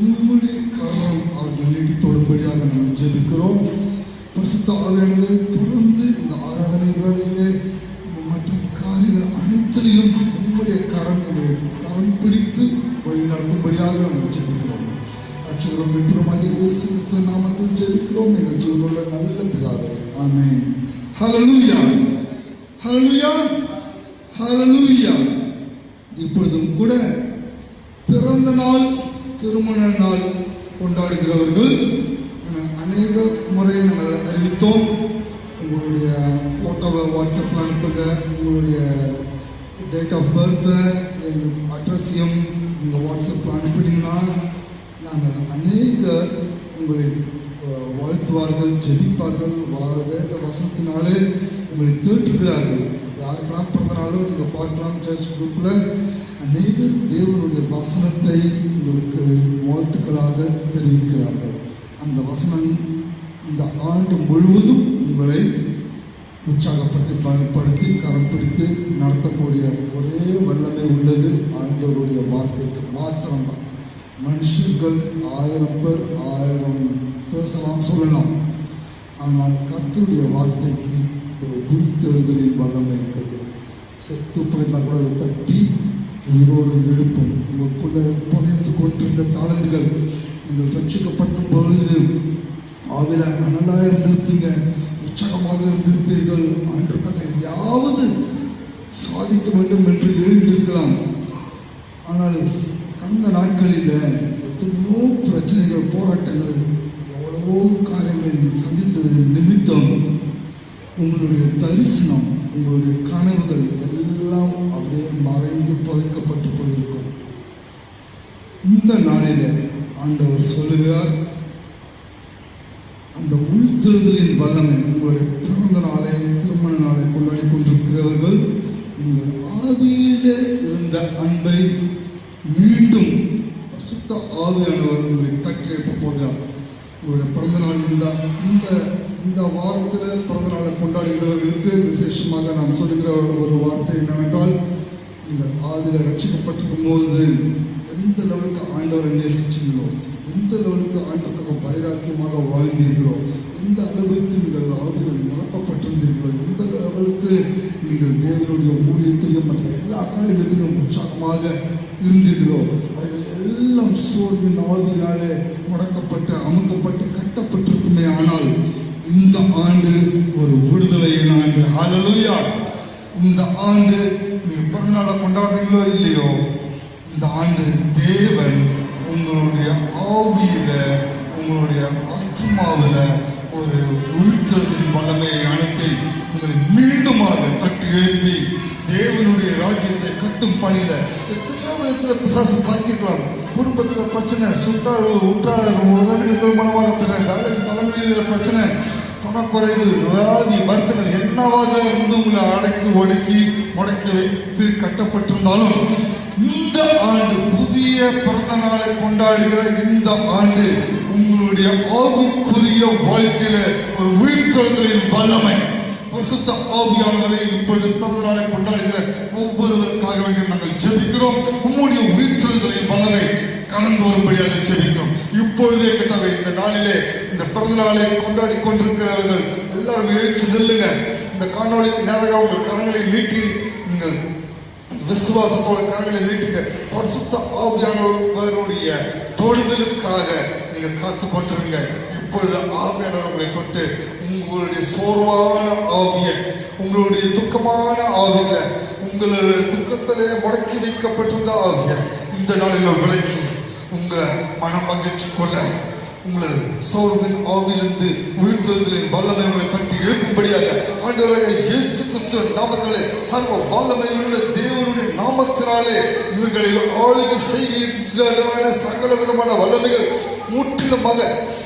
உங்களுடைய கரம் அவர்கள் நீட்டி தொடும்படியாக நாங்கள் ஜெபிக்கிறோம். பரிசுத்த ஆவியானவரே, தொடர்ந்து இந்த ஆராதனை வேளையிலே மற்றும் காரியங்கள் அனைத்திலும் உங்களுடைய கரம் பிடித்து வழி நடத்தும்படியாக நாங்கள் ஜெபிக்கிறோம். அச்சகரம் வெற்றுமாக இயேசு கிறிஸ்து நாமத்தில் ஜெபிக்கிறோம் எங்கள் ஜீவனுள்ள நல்ல பிதாவே. ஆமென். ஹல்லேலூயா, ஹல்லேலூயா, ஹல்லேலூயா. இப்பொழுதும் கூட பிறந்த நாள், திருமண நாள் கொண்டாடுகிறவர்கள் அநேக முறை நாங்கள் அறிவித்தோம். உங்களுடைய ஃபோட்டோவை வாட்ஸ்அப்பில் அனுப்புங்க. உங்களுடைய டேட் ஆஃப் பர்த்தை, அட்ரஸையும் நீங்கள் வாட்ஸ்அப்பில் அனுப்பினீங்கன்னா நாங்கள் அநேகர் உங்களை வாழ்த்துவார்கள், ஜெபிப்பார்கள். வேத வசனத்தினாலே உங்களை தேற்றுகிறார்கள். யாருக்கெல்லாம் பிறந்தனாலும் நீங்கள் பார்க்கலாம். சர்ச் குரூப்பில் அநேகர் தேவனுடைய வசனத்தை உங்களுக்கு வாழ்த்துக்களாக தெரிவிக்கிறார்கள். அந்த வசனம் இந்த ஆண்டு முழுவதும் உங்களை உற்சாகப்படுத்தி பயன்படுத்தி கரம் பிடித்து நடத்தக்கூடிய ஒரே வல்லமை உள்ளது ஆண்டவருடைய வார்த்தைக்கு மாத்திரம்தான். மனுஷர்கள் 1000 பேர் 1000 பேசலாம், சொல்லலாம். ஆனால் கர்த்தருடைய வார்த்தைக்கு ஒரு விழித்தெழுதலின் வல்லமை இருக்கிறது. செத்து போயிருந்தால் கூட அதை தட்டி உயிரோடு எழுப்பும். உங்களுக்குள்ள புதைந்து கொண்டிருந்த தாளந்துகள் நீங்கள் ரட்சிக்கப்பட்ட பொழுது ஆவில அனலாக இருந்திருப்பீங்க, உற்சாகமாக இருந்திருப்பீர்கள். ஆண்டுக்காக எதையாவது சாதிக்க வேண்டும் என்று எழுந்திருக்கலாம். ஆனால் கடந்த நாட்களில் எத்தனையோ பிரச்சனைகள், போராட்டங்கள், எவ்வளவோ காரியங்களை சந்தித்தது நிமித்தம் உங்களுடைய தரிசனம், உங்களுடைய கனவுகள் எல்லாம் அப்படியே மறைந்து புதைக்கப்பட்டு போயிருக்கும். இந்த நாளில் ஆண்டவர் சொல்லுகிறார், அந்த உயிர்த்தெழுதலின் வல்லமை உங்களுடைய பிறந்த நாளை, திருமண நாளை கொண்டாடி கொண்டிருக்கிறவர்கள் நீங்கள் ஆதியிலே இருந்த அன்பை மீண்டும் பரிசுத்த ஆவியானவர் உங்களை தட்டி எழுப்ப போகிறார். உங்களுடைய பிறந்த நாள் இந்த வாரத்தில் பிறந்த நாளை கொண்டாடுகிறவர்களுக்கு விசேஷமாக நான் சொல்லுகிற ஒரு வார்த்தை என்னவென்றால், நீங்கள் ஆதியில் ரட்சிக்கப்பட்டிருக்கும் போது எந்த லெவலுக்கு ஆண்டவரை நேசிச்சிங்களோ, எந்த லெவலுக்கு ஆண்டவருக்காக வைராக்கியமாக வாழ்ந்தீர்களோ, எந்த அளவுக்கு நீங்கள் ஆவியில் நிரப்பப்பட்டிருந்தீர்களோ, எந்த லெவலுக்கு நீங்கள் தேவனுடைய ஊழியத்திலும் மற்ற எல்லா காரியத்திலும் உற்சாகமாக இருந்தீர்களோ, அவைகள் எல்லாம் சோர்வின் ஆவியினாலே முடக்கப்பட்டு அமுக்கப்பட்டு கட்டப்பட்டிருக்குமே. ஆனால் இந்த ஹல்லேலூயா. இந்த ஆண்டு நீங்க பிறந்தநாளை கொண்டாடுறீங்களோ இல்லையோ, இந்த ஆண்டு தேவன் உங்களுடைய ஆவியில, உங்களுடைய ஆத்மாவில ஒரு உயிர்த்தெழுதலின் வல்லமையை அனுப்பி உங்களை மீண்டுமாக தட்டி எழுப்பி தேவனுடைய ராஜ்யத்தை கட்டும் பணியில எத்தனையோ விதத்துல பிசாசு தாக்கிக்கலாம். குடும்பத்துல பிரச்சனை, சுற்றார் உற்றார் உறவினர்கள் மூலமாக வேலை ஸ்தலங்களில் பிரச்சனை, பணக்குறைவு, வியாதி, வருத்தங்கள் என்னவாக இருந்து உங்களை அடக்கி ஒடுக்கி முடக்கி வைத்து கட்டப்பட்டிருந்தாலும் இந்த ஆண்டு புதிய பிறந்த நாளை கொண்டாடுகிற இந்த ஆண்டு உங்களுடைய ஆவிக்குரிய வாழ்க்கையில ஒரு உயிர்த்தெழுதலின் வல்லமை, பரிசுத்த ஆவியானவரை இப்பொழுது பிறந்த நாளை கொண்டாடுகிற ஒவ்வொருவருக்காக வேண்டி நாங்கள் ஜெபிக்கிறோம். உங்களுடைய உயிர்த்தெழுதலின் வல்லமை கடந்து வரும்படியாக ஜெபிக்கிறோம். இப்பொழுதே கர்த்தாவே, இந்த நாளிலே இந்த பிறந்த நாளை கொண்டாடி கொண்டிருக்கிறவர்கள் எல்லாரும் எழுச்சி நில்லுங்க. இந்த காணொளிக்கு நேராக உங்கள் கரங்களை நீட்டி நீங்கள் விசுவாசத்தோட கரங்களை நீட்டுங்க. பரிசுத்த ஆவியானவருடைய தொடுதலுக்காக நீங்கள் காத்து கொண்டிருங்க. இப்பொழுது ஆவியானவர் உங்களை தொட்டு உங்களுடைய சோர்வான ஆவிய, உங்களுடைய துக்கமான ஆவியில, உங்களுடைய துக்கத்திலே முடக்கி வைக்கப்பட்டிருந்த ஆவிய இந்த நாளில் விலக்கி உங்களை மன மகிழ்ச்சி கொள்ள, உங்களது சோர்வின் ஆவிலிருந்து உயிர்த்தெழுதலின் வல்லமை உங்களை தட்டி எழுப்பும்படியாக ஆண்டவராக இயேசு கிறிஸ்துவின் நாமத்திலே, சர்வ வல்லமையுள்ள தேவனுடைய நாமத்தினாலே இவர்களை ஆளுகை செய்கின்ற சகல விதமான வல்லமைகள் முற்றிலுமாக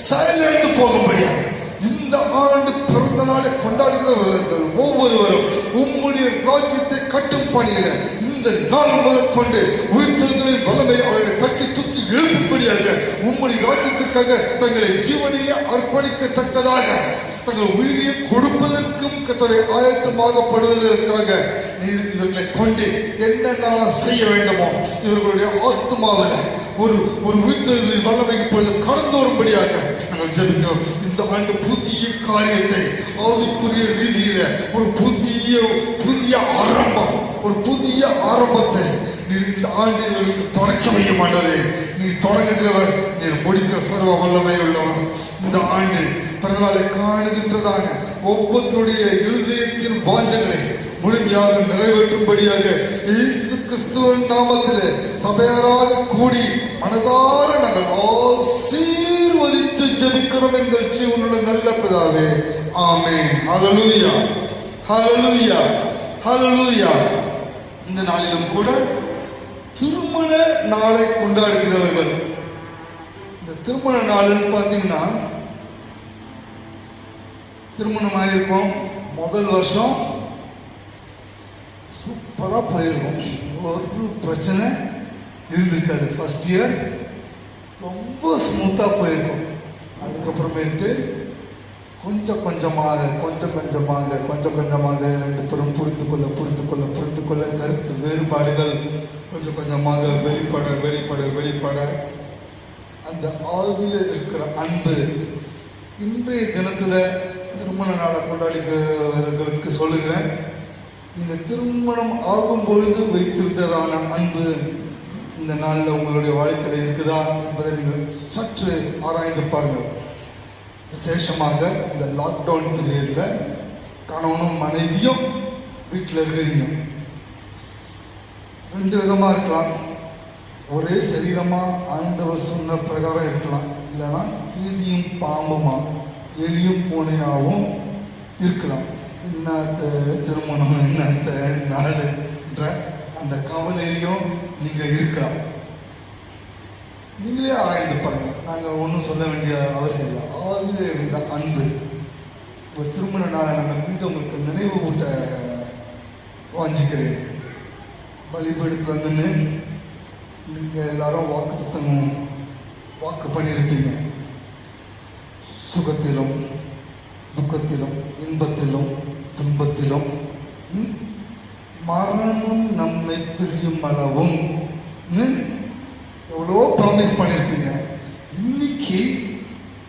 செயலிழந்து போகும்படியாக இந்த ஆண்டு பிறந்த நாளை கொண்டாடுகிறவர்கள் ஒவ்வொருவரும் உம்முடைய ராஜ்யத்தை கட்டும் பணியில இந்த நாள் முதற்கொண்டு உயிர்த்தெழுதலின் வல்லமை அவர்களை தட்டி தூக்கி எழுப்பும்படியாக உம்முடைய ராஜ்யத்திற்காக தங்களை ஜீவனையை அர்ப்பணிக்கத்தக்கதாக தங்கள் உயிரியை கொடுப்பதற்கும் கர்த்தரை ஆயத்தமாகப்படுவதற்காக நீர் இவர்களை கொண்டு என்னென்ன செய்ய வேண்டுமோ இவர்களுடைய ஆத்மாவில் ஒரு உயிர்த்தெழுதலின் வல்லமை இப்பொழுது கடந்து வரும்படியாக நாங்கள் ஜெபிக்கிறோம். இந்த ஆண்டு புதிய காரியத்தை ஆவிக்குரிய ரீதியில ஒரு புதிய ஆரம்பம், ஒரு புதிய ஆரம்பத்தை நீர் இந்த ஆண்டு தொடக்க வைக்க மாட்டாரே. நீர் தொடங்குகிறவர், நீர் முடிக்க சர்வ வல்லமை உள்ளவர். இந்த ஆண்டு பிறந்தநாளை காணுகின்றதான ஒவ்வொருத்தருடைய இருதயத்தின் வாஞ்சங்களை முழுமையாக நிறைவேற்றும்படியாக இயேசு கிறிஸ்துவின் நாமத்திலே சபையாராக கூடி மனதார நாங்கள் ஆசீர்வதித்து ஜெபிக்கிறோம் எங்கள் ஜீவனுள்ள நல்ல பிதாவே. ஆமென். ஹல்லேலூயா, ஹல்லேலூயா, ஹல்லேலூயா. இந்த நாளிலும் கூட திருமண நாளை கொண்டாடுகிறவர்கள், இந்த திருமண நாள்னு பார்த்தீங்கன்னா, திருமணம் ஆயிருக்கும் முதல் வருஷம் சூப்பராக போயிருக்கும், ஒரு பிரச்சனை இருந்திருக்காது. ஃபர்ஸ்ட் இயர் ரொம்ப ஸ்மூத்தாக போயிருக்கும். அதுக்கப்புறமேட்டு கொஞ்சம் கொஞ்சமாக ரெண்டு பேரும் புரிந்து கொள்ள கருத்து வேறுபாடுகள் கொஞ்சம் கொஞ்சமாக வெளிப்பட அந்த ஆவியில் இருக்கிற அன்பு இன்றைய தினத்தில் திருமண நாளை கொண்டாடிக்கிறவர்களுக்கு சொல்லுகிறேன், இந்த திருமணம் ஆகும் பொழுது வைத்திருந்ததான அன்பு இந்த நாளில் உங்களுடைய வாழ்க்கையில் இருக்குதா என்பதை நீங்கள் சற்று ஆராய்ந்து பாருங்கள். விசேஷமாக இந்த லாக்டவுன் பீரியட்ல கணவனும் மனைவியும் வீட்டில் இருக்கிறீங்க. ரெண்டு விதமாக இருக்கலாம். ஒரே சரீரமாக ஆண்டவர் சொன்ன பிரகாரம் இருக்கலாம், இல்லைன்னா கீதியும் பாம்புமா எலியும் பூனையாகவும் இருக்கலாம். என்னத்த திருமணம், என்னத்த நாடுன்ற அந்த கவலையிலையும் நீங்கள் இருக்கலாம். நீங்களே ஆராய்ந்து பாருங்க. நாங்கள் ஒன்றும் சொல்ல வேண்டிய அவசியம் இல்லை. ஆவில இருந்த அன்பு ஒரு திருமண நாளை நாங்கள் மீண்டும் உங்களுக்கு நினைவு கூட்ட வாஞ்சிக்கிறேன். பலிபீடத்தில் வந்துன்னு நீங்கள் எல்லாரும் வாக்கு பண்ணியிருப்பீங்க. சுகத்திலும் துக்கத்திலும் இன்பத்திலும் துன்பத்திலும் மரணம் நம்மை பிரியும் அளவும் எவ்வளோ ப்ராமிஸ் பண்ணியிருக்கீங்க. இன்னைக்கு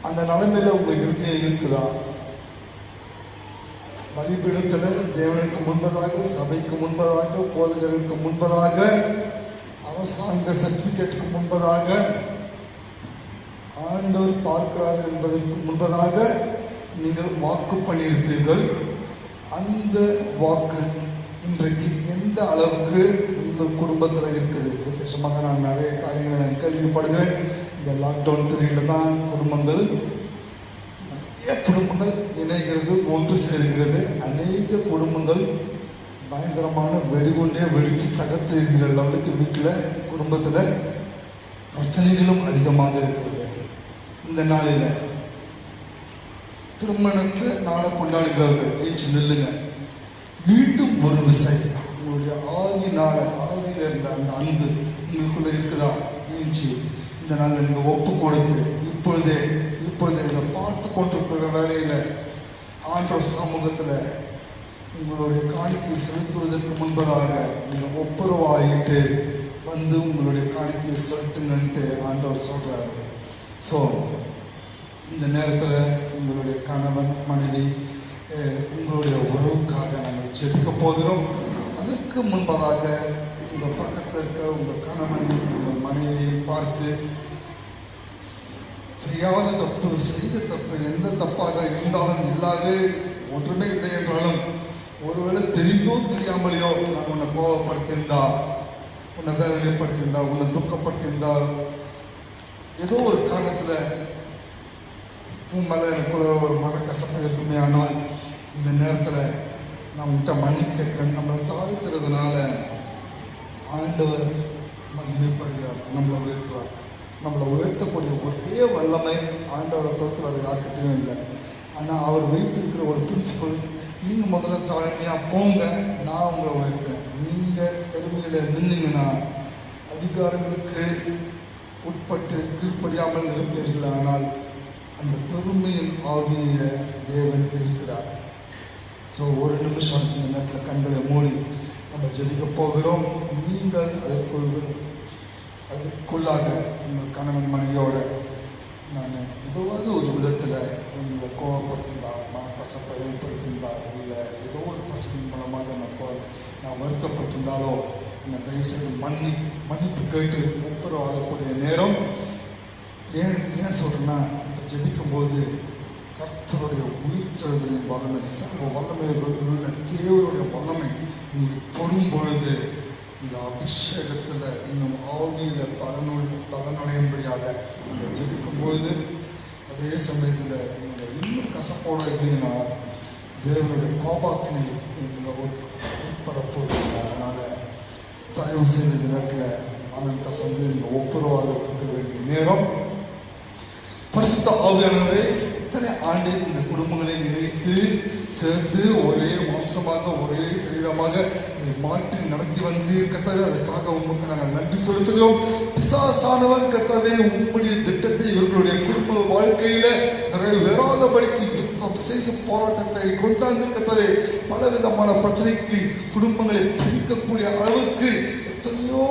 அந்த நிலைமையில உங்க இருதயம் இருக்குதா? பலிபீடத்தில் தேவனுக்கு முன்பதாக, சபைக்கு முன்பதாக, போதகருக்கு முன்பதாக, அரசாங்க சர்டிபிகேட்டுக்கு முன்பதாக, ஆண்டவர் பார்க்கிறார் என்பதற்கு முன்பதாக நீங்கள் வாக்கு பண்ணியிருப்பீர்கள். அந்த வாக்கு இன்றைக்கு எந்த அளவுக்கு உங்கள் குடும்பத்தில் இருக்குது? விசேஷமாக நான் நிறைய காரியங்களை நான் கேள்விப்படுகிறேன். இந்த லாக்டவுன் பீரியடில் தான் நிறைய குடும்பங்கள் இணைகிறது, ஒன்று சேர்கிறது. அநேக குடும்பங்கள் பயங்கரமான வெடிகுண்டே வெடித்து தகர்த்து இருக்கிற லெவலுக்கு வீட்டில் குடும்பத்தில் பிரச்சனைகளும் அதிகமாக இருக்கிறது. இந்த நாளில் திருமணத்தை நாளை கொண்டாடுகிறவர்கள் ஏச்சு நில்லுங்க. மீண்டும் ஒரு விசை உங்களுடைய ஆதியில் இருந்த அந்த அன்பு உங்களுக்குள்ள இருக்குதா? ஏஞ்சி இந்த நாளில் நீங்கள் ஒப்பு கொடுத்து இப்பொழுதே இதை பார்த்து கொண்டிருக்கிற வேலையில் ஆண்டவர் சமூகத்தில் உங்களுடைய காணிக்கையை செலுத்துவதற்கு முன்பதாக நீங்கள் ஒப்புரவாயிட்டு வந்து உங்களுடைய காணிக்கையை செலுத்துங்கன்ட்டு ஆண்டவர் சொல்கிறாரு. ஸோ இந்த நேரத்தில் உங்களுடைய கணவன் மனைவி உங்களுடைய உறவுக்காக நாங்கள் ஜெபிக்க போகிறோம். அதற்கு முன்பதாக உங்கள் பக்கத்தில் இருக்க உங்கள் கணவனையும் உங்கள் மனைவியையும் பார்த்து செய்யாத தப்பு, செய்த தப்பு, எந்த தப்பாக இருந்தாலும் இல்லாது ஒன்றுமே இல்லை என்றாலும் ஒருவேளை தெரிந்தோ தெரியாமலையோ நான் உன்னை கோபப்படுத்தியிருந்தா, உன்னை வேதனைப்படுத்தியிருந்தா, உன்னை துக்கப்படுத்தியிருந்தா, ஏதோ ஒரு காரணத்தில் உன் மேலே எனக்குள்ள ஒரு மனக்கசப்பு இருக்குமே. ஆனால் இந்த நேரத்தில் நான் உன்கிட்ட மன்னிப்பு கேட்குறேன். நம்மளை தாழ்த்துறதுனால ஆண்டவர் மகிமைப்படுகிறார், நம்மளை உயர்த்துவார். நம்மளை உயர்த்தக்கூடிய ஒரே வல்லமை ஆண்டவரை தவிர்த்து அது யார்கிட்டையும் இல்லை. ஆனால் அவர் வைத்திருக்கிற ஒரு பிரின்சிபல், நீங்கள் முதல்ல தாழ்மையாக போங்க, நான் உங்களை உயர்த்தேன். நீங்கள் பெருமையில் நின்னீங்கன்னா அதிகாரங்களுக்கு உட்பட்டு கீழ்ப்படியாமல் இருப்பீர்கள். ஆனால் அந்த பெருமையின் ஆவிய தேவன் இருக்கிறார். ஸோ ஒரு நிமிஷம் இந்த நேரத்தில் கண்களை மூடி நம்ம ஜெபிக்க போகிறோம். நீங்கள் அதுக்குள்ளாக உங்கள் கணவன் மனைவியோட நான் ஏதாவது ஒரு விதத்தில் உங்களை கோபப்படுத்தியிருந்தா, மனக்கசப்பை ஏற்படுத்தியிருந்தா, இல்லை ஏதோ ஒரு பிரச்சனையின் மூலமாக நான் வருத்தப்பட்டிருந்தாலோ என்னை தயவுசெய்து மன்னிப்பு கேட்டு ஒப்புரவாகக்கூடிய நேரம். ஏன் சொல்கிறேன்னா, இப்போ ஜெபிக்கும்போது கர்த்தருடைய உயிர்த்தெழுதலின் வல்லமை, சர்வ வல்லமை உள்ள தேவனுடைய வல்லமை உங்களுக்கு தொடும் பொழுது இந்த அபிஷேகத்தில் இன்னும் ஆவியில் பலனடையும்படியாக நீங்கள் ஜெபிக்கும் பொழுது, அதே சமயத்தில் நீங்கள் இன்னும் கசப்போடு இருந்தீங்கன்னா தேவனுடைய கோபாக்கினை நீங்கள் உட்பட போகிறீங்க. அதனால் தயவு செய்த இந்த நேரத்தில் மனம் கசந்து நீங்கள் ஒப்புரவாக இருக்க வேண்டிய நேரம். பரிசுத்த ஆவியானவரே, இத்தனை ஆண்டு இந்த குடும்பங்களை இணைத்து சேர்த்து ஒரே மாம்சமாக ஒரே சரீரமாக மாற்றி நடத்தி வந்தீர் கர்த்தாவே. அதற்காக உமக்கு நாங்கள் நன்றி செலுத்துகிறோம். பிசாசானவன் கர்த்தாவே உம்முடைய திட்டத்தை இவர்களுடைய குடும்ப வாழ்க்கையில நிறைவேறாதபடிக்கு யுத்தம் செய்து போராட்டத்தை கொண்டாந்து கர்த்தாவே பலவிதமான பிரச்சனைக்கு குடும்பங்களை பிரிக்கக்கூடிய அளவுக்கு எத்தனையோ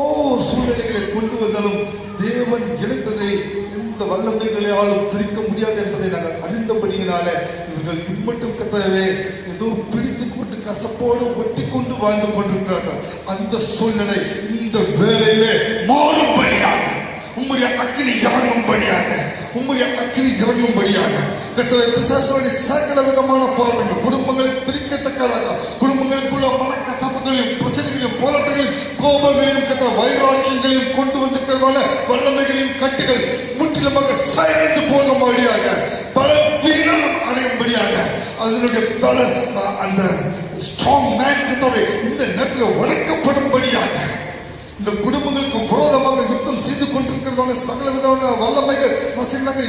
சூழ்நிலைகளை கொண்டு வந்தாலும் தேவன் இணைத்ததை எந்த வல்லமைகளாலும் பிரிக்க முடியாது என்பதை நாங்கள் அறிந்தபடியினால இவர்கள் இம்மட்டும் கர்த்தாவே ஏதோ பிடித்து கொண்டு கசப்போடு ஒட்டி கொண்டு வாழ்ந்து கொண்டிருக்கிறார்கள். அந்த சூழ்நிலை இந்த வேளையிலே மாறும்படியாக உம்முடைய அக்கினி இறங்கும்படியாக கர்த்தாவே பிசாசுடைய சகல விதமான போராட்டங்கள் குடும்பங்களை பிரிக்கத்தக்கதாக, குடும்பங்களுக்குள்ள மனக்கசப்புகளையும் பிரச்சனைகளையும் போராட்டங்களையும் கோபங்களையும் கர்த்தா வைராக்கியங்களையும் கொண்டு வந்திருக்கிறதால வல்லமைகளையும் கட்டுகள் முற்றிலுமாக சாய்ந்து போகும்படியாக, பலவீனம் அடையும்படியாக, அதனுடைய பல அந்த ஸ்ட்ராங் மேன் கர்த்தாவே இந்த நேரத்தில் உடைக்கப்படும்படியாக, இந்த குடும்பங்களுக்கு விரோதமாக யுத்தம் செய்து கொண்டிருக்கிறதான சகல விதமான வல்லமைகள்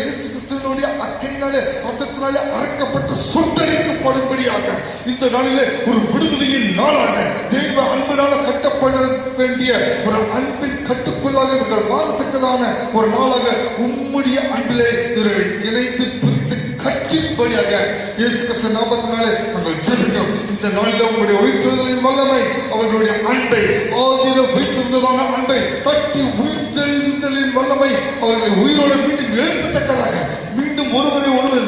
இயேசு கிறிஸ்துவினுடைய அக்கினியினாலே ரத்தத்தினாலே அரைக்கப்பட்டு சுட்டரிக்கப்படும்படியாக இந்த நாளிலே ஒரு விடுதலையின் நாளாக தெய்வ அன்பினால கட்டப்பட வேண்டிய ஒரு அன்பின் கட்டுக்குள்ளாக இவர்கள் மாறத்தக்கதான ஒரு நாளாக உம்முடைய அன்பிலே இவர்களை இணைத்து பிரித்து கட்டின்படியாக இயேசு கிறிஸ்து நாமத்தினாலே நாங்கள் ஜெபிக்கிறோம். இந்த நாளில் உங்களுடைய உயிர்த்தெழுதலின் வல்லமை அவர்களுடைய அன்பை ஆதியில வைத்திருந்ததான அன்பை தட்டி உயிர்த்தெழுதலின் வல்லமை அவர்களை உயிரோடு மீண்டும் எழுப்பத்தக்கதாக, மீண்டும் ஒருவரை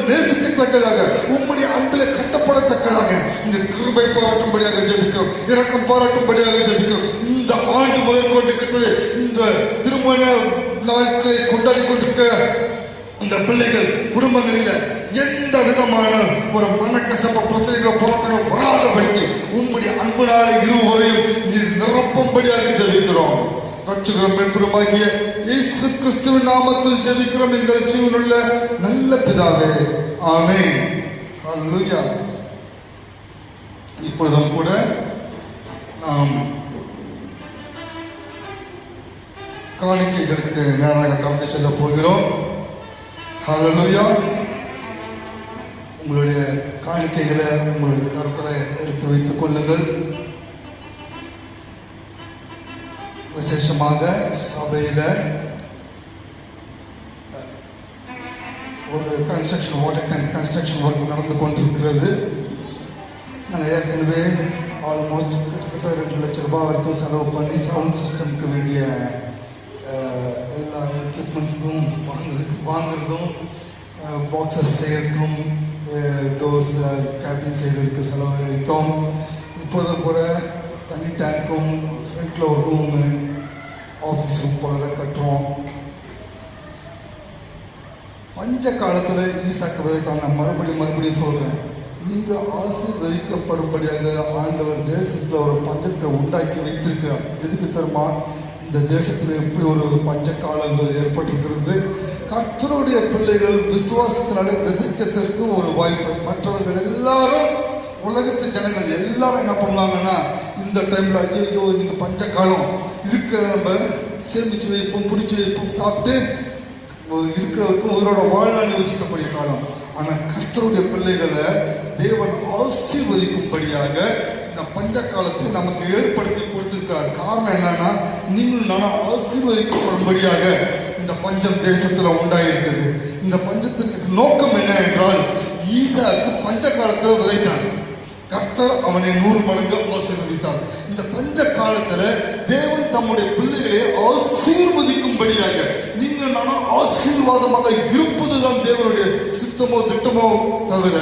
நேசிக்கத்தக்கதாக, உம்முடைய அன்பில கட்டப்படத்தக்கதாக இந்த கிருபை பாராட்டும்படியாக ஜெபிக்கிறோம், இரக்கம் பாராட்டும்படியாக ஜெபிக்கிறோம். இந்த ஆண்டு முதல் கொண்டு இந்த திருமண நாட்களை கொண்டாடி கொண்டிருக்க இந்த பிள்ளைகள் குடும்பங்களில எந்த விதமான ஒரு மனக்கசப்ப பிரச்சனைகளோ போராட்டங்களோ வராதபடிக்கு உம்முடைய அன்புனால இருவரையும் நீர் நிரப்பும்படியாக ஜெபிக்கிறோம். ரட்சகரும் மீட்பருமாகிய இயேசு கிறிஸ்துவின் நாமத்தில் ஜெபிக்கிறோம் எங்கள் ஜீவனுள்ள நல்ல பிதாவே, ஆமென். ஹல்லேலூயா. இப்பொழுதும் கூட நாம் காணிக்கைகளுக்கு நேராக கடந்து செல்ல போகிறோம். ஹல்லேலூயா. உங்களுடைய காணிக்கைகளை உங்களுடைய கருத்தில் எடுத்து வைத்துக் கொள்ளுங்கள். விசேஷமாக சபையில் ஒரு construction water tank construction work நடந்து கொண்டிருக்கிறது. நாங்கள் ஏற்கனவே ஆல்மோஸ்ட் கிட்டத்தட்ட 2 லட்சம் ரூபாய் வரைக்கும் செலவு பண்ணி சவுண்ட் சிஸ்டம்க்கு வேண்டிய எல்லா எக்யூப்மெண்ட்ஸுக்கும் வாங்குறதும் பாக்ஸஸ் செய்யறதுக்கும் டோர்ஸ் கேபின் செய்கிறதுக்கு செலவு எடுத்தோம். இப்போதும் கூட தனி டேங்க்கும் ஃப்ரண்ட்டில் ஒரு ரூமு ஆஃபீஸ் ரூம் போல கட்டுறோம். பஞ்ச காலத்தில் ஈசாக்கு விதைத்தான். நான் மறுபடியும் சொல்கிறேன், நீங்கள் ஆசீர்வதிக்கப்படும்படியாக ஆண்டவர் தேசத்தில் ஒரு பஞ்சத்தை உண்டாக்கி வைத்திருக்கிறார். எதுக்கு தெரியுமா? இந்த தேசத்தில் எப்படி ஒரு பஞ்ச காலங்கள் ஏற்பட்டிருக்கிறது. கர்த்தருடைய பிள்ளைகள் விசுவாசத்தினாலே விதைக்கிறதுக்கு ஒரு வாய்ப்பு. மற்றவர்கள் எல்லாரும், உலகத்து ஜனங்கள் எல்லாரும் என்ன பண்ணுவாங்கன்னா, இந்த டைமில் ஐயோ நீங்கள் பஞ்ச காலம் இருக்கிற நம்ம சேமித்து வைப்போம், பிடிச்சி வைப்போம், சாப்பிட்டு இருக்கிறவருக்கும் உயிரோட வாழ்நாள் யோசிக்கக்கூடிய காலம். ஆனால் கர்த்தருடைய பிள்ளைகளை தேவன் ஆசீர்வதிக்கும்படியாக இந்த பஞ்ச காலத்தை நமக்கு ஏற்படுத்தி கொடுத்திருக்கிறார். காரணம் என்னன்னா, நீங்கள் நானும் ஆசீர்வதிக்கப்படும்படியாக இந்த பஞ்சம் தேசத்துல உண்டாயிருக்குது. இந்த பஞ்சத்திற்கு நோக்கம் என்ன என்றால், ஈசாக்கு பஞ்ச காலத்துல விதைத்தான். கர்த்தர் அவனை 100 மடங்கு ஆசீர்வதித்தார். இந்த பஞ்ச காலத்துல தேவன் தம்முடைய பிள்ளைகளை ஆசீர்வதிக்கும்படியாக நீங்கள் நானும் ஆசீர்வாதமாக இருப்பதுதான் தேவனுடைய சித்தமோ திட்டமோ தவிர,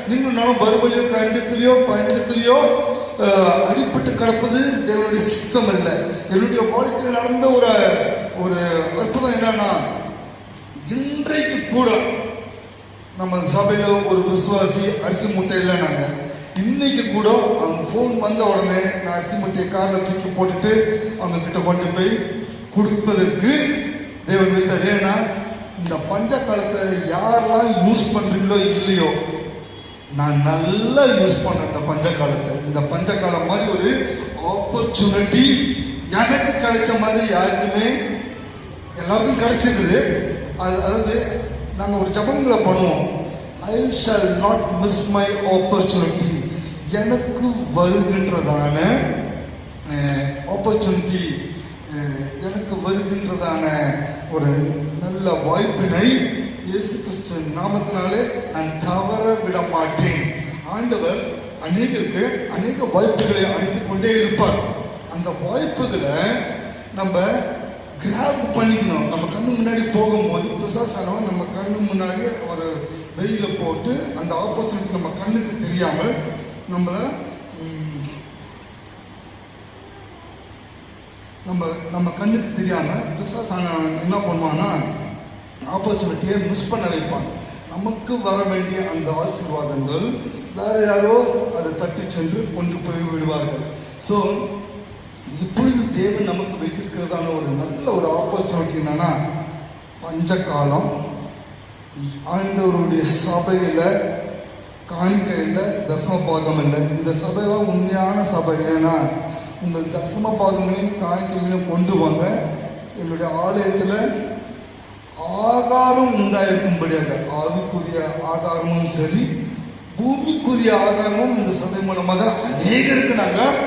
நீங்கள் நானும் வறுமையிலையோ பஞ்சத்திலேயோ அடிப்பட்டு கிடப்பது தேவனுடைய சித்தம் இல்லை. என்னுடைய வாழ்க்கையில் நடந்த ஒரு அற்புதம் என்னன்னா, இன்றைக்கு கூட நம்ம சபையில ஒரு விசுவாசி அரிசி மூட்டை இல்லை. நாங்கள் இன்னைக்கு கூட அவங்க ஃபோன் வந்த உடனே நான் அரிசி மூட்டையை காரில் தூக்கி போட்டுட்டு அவங்க கிட்ட கொண்டு போய் கொடுப்பதற்கு தேவன் வைத்தார். ஏன்னா இந்த பஞ்ச காலத்தை யாரெல்லாம் யூஸ் பண்றீங்களோ இல்லையோ, நான் நல்லா யூஸ் பண்றேன் இந்த பஞ்ச காலத்தை. இந்த பஞ்ச காலம் மாதிரி ஒரு ஆப்பர்ச்சுனிட்டி எனக்கு கிடைச்ச மாதிரி யாருக்குமே எல்லாருக்கும் கிடைச்சிருக்குது. அதாவது நாங்கள் ஒரு ஜபங்களை பண்ணுவோம், I shall not miss my opportunity. எனக்கு வருகின்றதான ஆப்பர்ச்சுனிட்டி, எனக்கு வருகின்றதான ஒரு நல்ல வாய்ப்பினை இயேசு கிறிஸ்து நாமத்தினாலே நான் தவற விட மாட்டேன். ஆண்டவர் அநேகருக்கு அநேக வாய்ப்புகளை அனுப்பி கொண்டே இருப்பார். அந்த வாய்ப்புகளை நம்ம கிராப் பண்ணிக்கணும். நம்ம கண்ணு முன்னாடி போகும்போது பிசாசானவன் நம்ம கண்ணு முன்னாடி ஒரு வெயில போட்டு அந்த ஆப்பர்ச்சுனிட்டி நம்ம கண்ணுக்கு தெரியாமல் நம்ம கண்ணுக்கு தெரியாம பிசாசானவன் என்ன பண்ணுவான்னா, ஆப்பர்ச்சுனிட்டியை மிஸ் பண்ண வைப்பான். நமக்கு வர வேண்டிய அந்த ஆசீர்வாதங்கள் வேற யாரோ அதை தட்டி சென்று கொண்டு போய் விடுவார்கள். ஸோ இப்பொழுது தேவன் நமக்கு வைத்திருக்கிறதான ஒரு நல்ல ஒரு ஆப்பர்ச்சுனிட்டி என்னன்னா, பஞ்சகாலம். ஆண்டவருடைய சபையில காணிக்கையில் தசம பாகம் இல்லை. இந்த சபை தான் உண்மையான சபை. ஏன்னா உங்கள் தசம பாகங்களையும் காணிக்கைகளையும் கொண்டு வாங்க. என்னுடைய ஆலயத்தில் ஆகாரம் உண்டாயிருக்கும்படியாக, ஆவிக்குரிய ஆகாரமும் சரி பூமிக்குரிய ஆகாரமும் இந்த சபை மூலமாக அநேகருக்கு நாங்கள்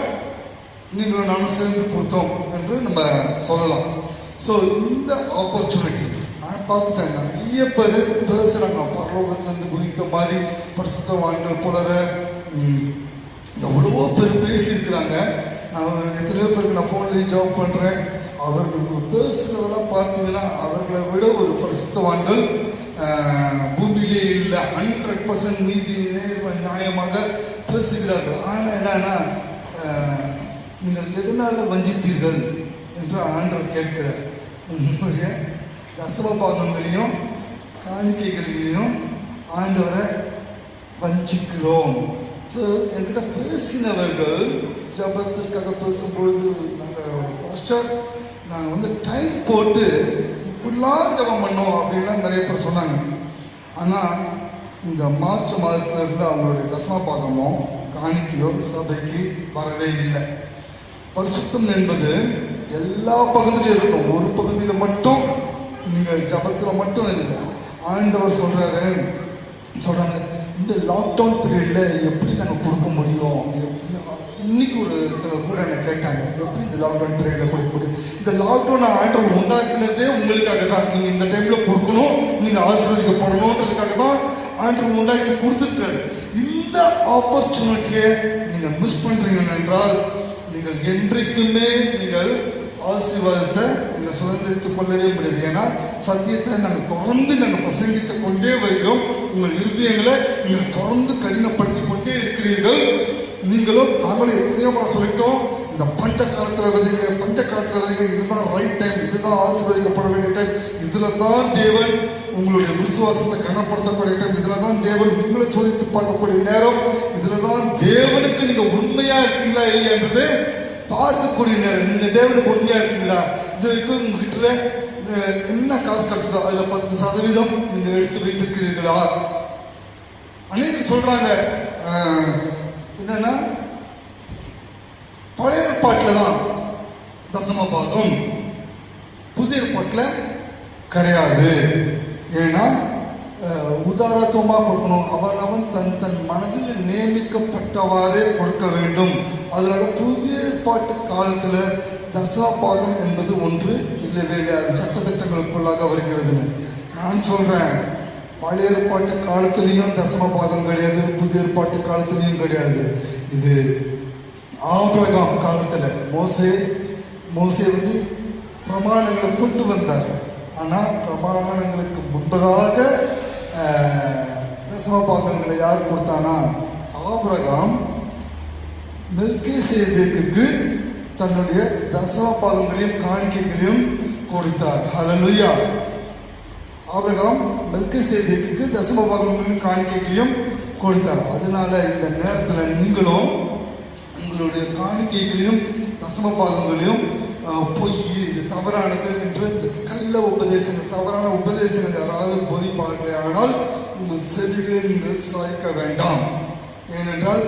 நீங்களும் நானும் சேர்ந்து கொடுத்தோம் என்று நம்ம சொல்லலாம். ஸோ இந்த ஆப்பர்ச்சுனிட்டி நான் பார்த்துட்டேன். நிறைய பேர் பேசுகிறாங்க, பரலோகத்திலிருந்து குதிக்க மாதிரி பரிசுத்தவான்கள் புலர எவ்வளவோ பேர் பேசியிருக்கிறாங்க. நான் எத்தனையோ பேருக்கு நான் ஃபோன்லேயும் ஜாப் பண்ணுறேன். அவர்கள் பேசுகிறதெல்லாம் பார்த்தீங்கன்னா அவர்களை விட ஒரு பரிசுத்தவான்கள் பூமியிலே இல்லை. 100% நீதி நியாயமாக பேசுகிறார்கள். ஆனால் என்னன்னா, நீங்கள் எதனால வஞ்சித்தீர்கள் என்று ஆண்டவர் கேட்கிறார். உங்களுடைய தசம பாகங்களையும் காணிக்கைகளிலையும் ஆண்டவரை வஞ்சிக்கிறோம். ஸோ என்கிட்ட பேசினவர்கள் ஜபத்திற்காக பேசும்பொழுது நாங்கள் டைம் போட்டு இப்படிலாம் ஜபம் பண்ணோம் அப்படின்லாம் நிறைய பேர் சொன்னாங்க. ஆனால் இந்த மார்ச் மாதத்துல இருந்து அவங்களுடைய தசம பாகமோ காணிக்கையோ சபைக்கு வரவே இல்லை. பரிசுத்தம் என்பது எல்லா பகுதியிலும் இருக்கும். ஒரு பகுதியில் மட்டும் நீங்கள் ஜபத்தில் மட்டும் இல்லை. ஆண்டவர் சொல்கிறாங்க இந்த லாக்டவுன் பீரியடில் எப்படி நாங்கள் கொடுக்க முடியும். இன்னைக்கு ஒரு கூட என்னை கேட்டாங்க, எப்படி இந்த லாக்டவுன் பீரியடில் கொடுக்க முடியும். இந்த லாக்டவுன் ஆண்டவர் உண்டாக்குனதே உங்களுக்காக தான். நீங்கள் இந்த டைமில் கொடுக்கணும், நீங்கள் ஆசீர்வதிக்கப்படணுன்றதுக்காக தான் ஆண்டவர் உண்டாக்கி கொடுத்துருக்காரு. இந்த ஆப்பர்ச்சுனிட்டியை நீங்கள் மிஸ் பண்ணுறீங்க என்றால் நீங்கள் என்றைக்குமே நீங்கள் ஆசீர்வாதத்தை நீங்கள் சுதந்திரித்துக் கொள்ளவே முடியாது. ஏன்னா சத்தியத்தை நாங்கள் பிரசங்கித்துக் கொண்டே வருகிறோம். உங்கள் இருதயங்களை நீங்கள் தொடர்ந்து கடினப்படுத்தி கொண்டே இருக்கிறீர்கள். நீங்களும் நாங்களும் எத்தனையோ முறை சொல்லிட்டோம், இந்த பஞ்ச காலத்தில் விதைங்க, இதுதான் ரைட் டைம், இதுதான் ஆசீர்வதிக்கப்பட வேண்டிய டைம், இதில் தான் தேவன் உங்களுடைய விசுவாசத்தை கனப்படுத்தக்கூடிய டைம், இதில் தான் தேவன் உங்களை சோதித்து பார்க்கக்கூடிய நேரம், இதில் தான் தேவனுக்கு நீங்கள் உண்மையாக இருக்கீங்களா இல்லையா என்றது பார்க்கக்கூடிய நேரம். நீங்கள் தேவனுக்கு உண்மையாக இருக்கீங்களா, இது வரைக்கும் உங்ககிட்ட என்ன காசு கிடைச்சதோ அதில் 10% நீங்கள் எடுத்து வைத்திருக்கிறீர்களா. அன்னைக்கு சொல்கிறாங்க என்னன்னா பழைய ஏற்பாட்டில் தான் தசம பாகம், புதிய ஏற்பாட்டில் கிடையாது. ஏன்னா உதாரணத்துவமாக கொடுக்கணும். அவன் தன் மனதில் நியமிக்கப்பட்டவாறே கொடுக்க வேண்டும். அதனால புதிய ஏற்பாட்டு காலத்தில் தசம பாகம் என்பது ஒன்று இல்லவே இல்லை. அது சட்டத்திட்டங்களுக்குள்ளாக வருகிறதுன்னு நான் சொல்கிறேன். பழைய ஏற்பாட்டு காலத்திலையும் தசம பாகம் கிடையாது, புதிய ஏற்பாட்டு காலத்திலையும் கிடையாது. இது ஆபிரகாம் காலத்தில் மோசே பிரமாணங்களை கொண்டு வந்தார். ஆனால் பிரமாணங்களுக்கு முன்பதாக தசம பாகங்களை யார் கொடுத்தானா? ஆபிரகாம் மெல்கிசேதேக்குக்கு தன்னுடைய தசம பாகங்களையும் காணிக்கைகளையும் கொடுத்தார். ஹல்லேலூயா. ஆபிரகாம் மெல்கிசேதேக்குக்கு தசம பாகங்களையும் காணிக்கைகளையும் கொடுத்தார். அதனால இந்த நேரத்தில் நீங்களும் உங்களுடைய காணிக்கைகளையும் தசம பாகங்களையும் பொய், இது தவறானது என்று கள்ள உபதேசங்கள், தவறான உபதேசங்கள் யாராவது போதிப்பார்களே ஆனால் உங்கள் செவிகளை நீங்கள் சாய்க்க வேண்டாம். ஏனென்றால்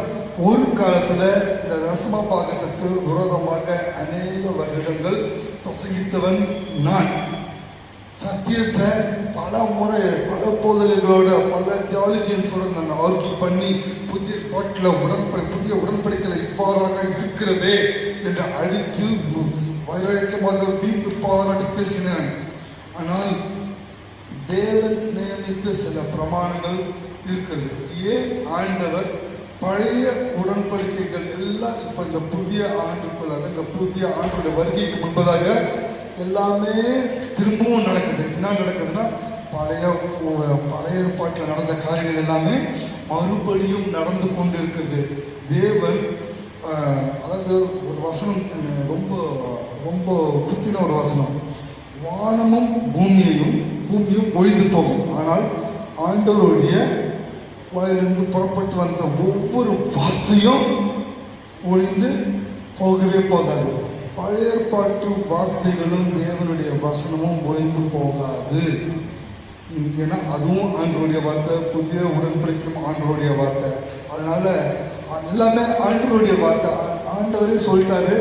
ஒரு காலத்தில் இந்த தசம பாகத்திற்கு விரோதமாக அநேக வருடங்கள் பிரசங்கித்தவன் நான். சத்தியத்தை பல முறை பல போதனைகளோட பல தியாலஜியன்ஸோட நான் ஆர்கியூ பண்ணி புதிய உடன்படிக்கைகளை இவ்வாறாக இருக்கிறதே என்று அடித்து வைராக்கியமாக வீட்டு பாராட்டி பேசினேன். ஆனால் தேவன் நியமித்த சில பிரமாணங்கள் இருக்கிறது. ஏன் ஆண்டவர் பழைய உடன்படிக்கைகள் எல்லாம் இப்போ இந்த புதிய ஆண்டுக்குள்ளாக, இந்த புதிய ஆண்டுடைய வருகைக்கு முன்பதாக எல்லாமே திரும்பவும் நடக்குது. என்ன நடக்குதுன்னா பழைய ஏற்பாட்டில் நடந்த காரியங்கள் எல்லாமே மறுபடியும் நடந்து கொண்டு இருக்குது. தேவன் அதாவது ஒரு வசனம் ரொம்ப ரொம்ப புத்தின ஒரு வசனம், வானமும் பூமியும் ஒழிந்து போகும், ஆனால் ஆண்டவருடைய வாயிலிருந்து புறப்பட்டு வந்த ஒவ்வொரு வார்த்தையும் ஒழிந்து போகவே போகாது. பழைய ஏற்பாட்டு வார்த்தைகளும் தேவனுடைய வசனமும் ஒழிந்து போகாது. ஏன்னா அதுவும் ஆண்டவருடைய வார்த்தை, புதிய உடன்படிக்கையும் ஆண்டவருடைய வார்த்தை. அதனால எல்லாமே ஆண்டவருடைய வார்த்தை. ஆண்டவரே சொல்லிட்டாரு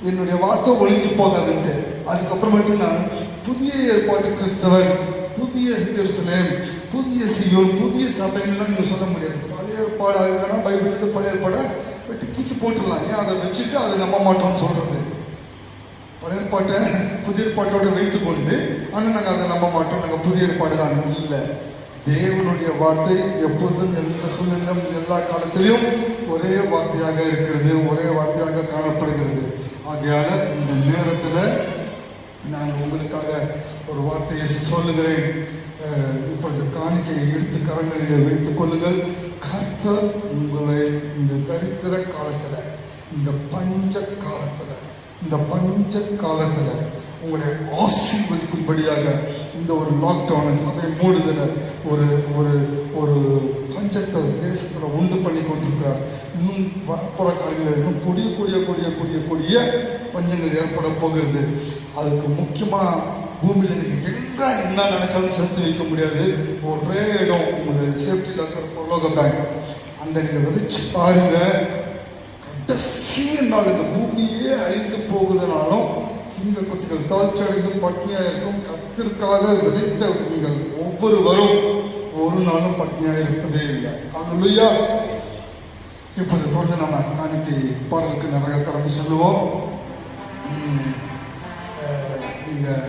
என்னுடைய வார்த்தை ஒழிஞ்சு போகாதுன்ட்டு. அதுக்கப்புறமேட்டு நான் புதிய ஏற்பாட்டு கிறிஸ்தவன், புதிய எருசலேம், புதிய சீயோன், புதிய சபைன்னுலாம் நீங்கள் சொல்ல முடியாது. பழைய ஏற்பாடு இல்லைன்னா பைபிளுக்கு பழைய ஏற்பாடை வெட்டி தூக்கி போட்டுடலாம். ஏன் அதை வச்சுட்டு அதை நம்ப மாட்டோம்னு சொல்கிறது. பழைய ஏற்பாட்டை புதிய ஏற்பாட்டோடு வைத்து கொண்டு ஆனால் நாங்கள் அதை நம்ப மாட்டோம், நாங்கள் புதிய ஏற்பாடு தான். இல்லை, தேவனுடைய வார்த்தை எப்போதும் எந்த சூழ்நிலையும் எல்லா காலத்திலையும் ஒரே வார்த்தையாக இருக்கிறது, ஒரே வார்த்தையாக காணப்படுகிறது. ஆகையால் இந்த நேரத்தில் நான் உங்களுக்காக ஒரு வார்த்தையை சொல்லுகிறேன். இப்பொழுது காணிக்கையை எடுத்து கரங்களில் வைத்துக் கொள்ளுங்கள். கர்த்தர் உங்களை இந்த தரித்திர காலத்தில், இந்த பஞ்ச காலத்தில் உங்களை ஆசீர்வதிக்கும்படியாக இந்த ஒரு லாக்டவுனை சபை மூடுதலை ஒரு ஒரு ஒரு பஞ்சத்தை தேசத்தில் உண்டு பண்ணி கொண்டிருக்கிறார். இன்னும் வரப்புற காலங்களில் இன்னும் கொடிய பஞ்சங்கள் ஏற்பட போகிறது. அதுக்கு முக்கியமாக பூமியில் நீங்கள் எங்கே என்ன நினைச்சாலும் சேர்த்து வைக்க முடியாது. ஒரே இடம் உங்களுடைய சேஃப்டியில் இருக்கிற பரலோக பேங்க், அங்கே நீங்கள் விதைச்சு பாருங்க. கடைசி நாள் இந்த பூமியே அழிந்து போகுதுனாலும் சிங்க குட்டிகள் தாழ்ச்சி அடைந்து பட்னியாக இருக்கும். கர்த்தருக்காக விதைத்த நீங்கள் ஒவ்வொருவரும் ஒரு நாளும் பட்னியாக இருப்பதே இல்லை. அல்லேலூயா. இப்போது தொடர்ந்து நம்ம காணிக்கை பாடலுக்கு நிறைய கடந்து சொல்லுவோம். நீங்கள்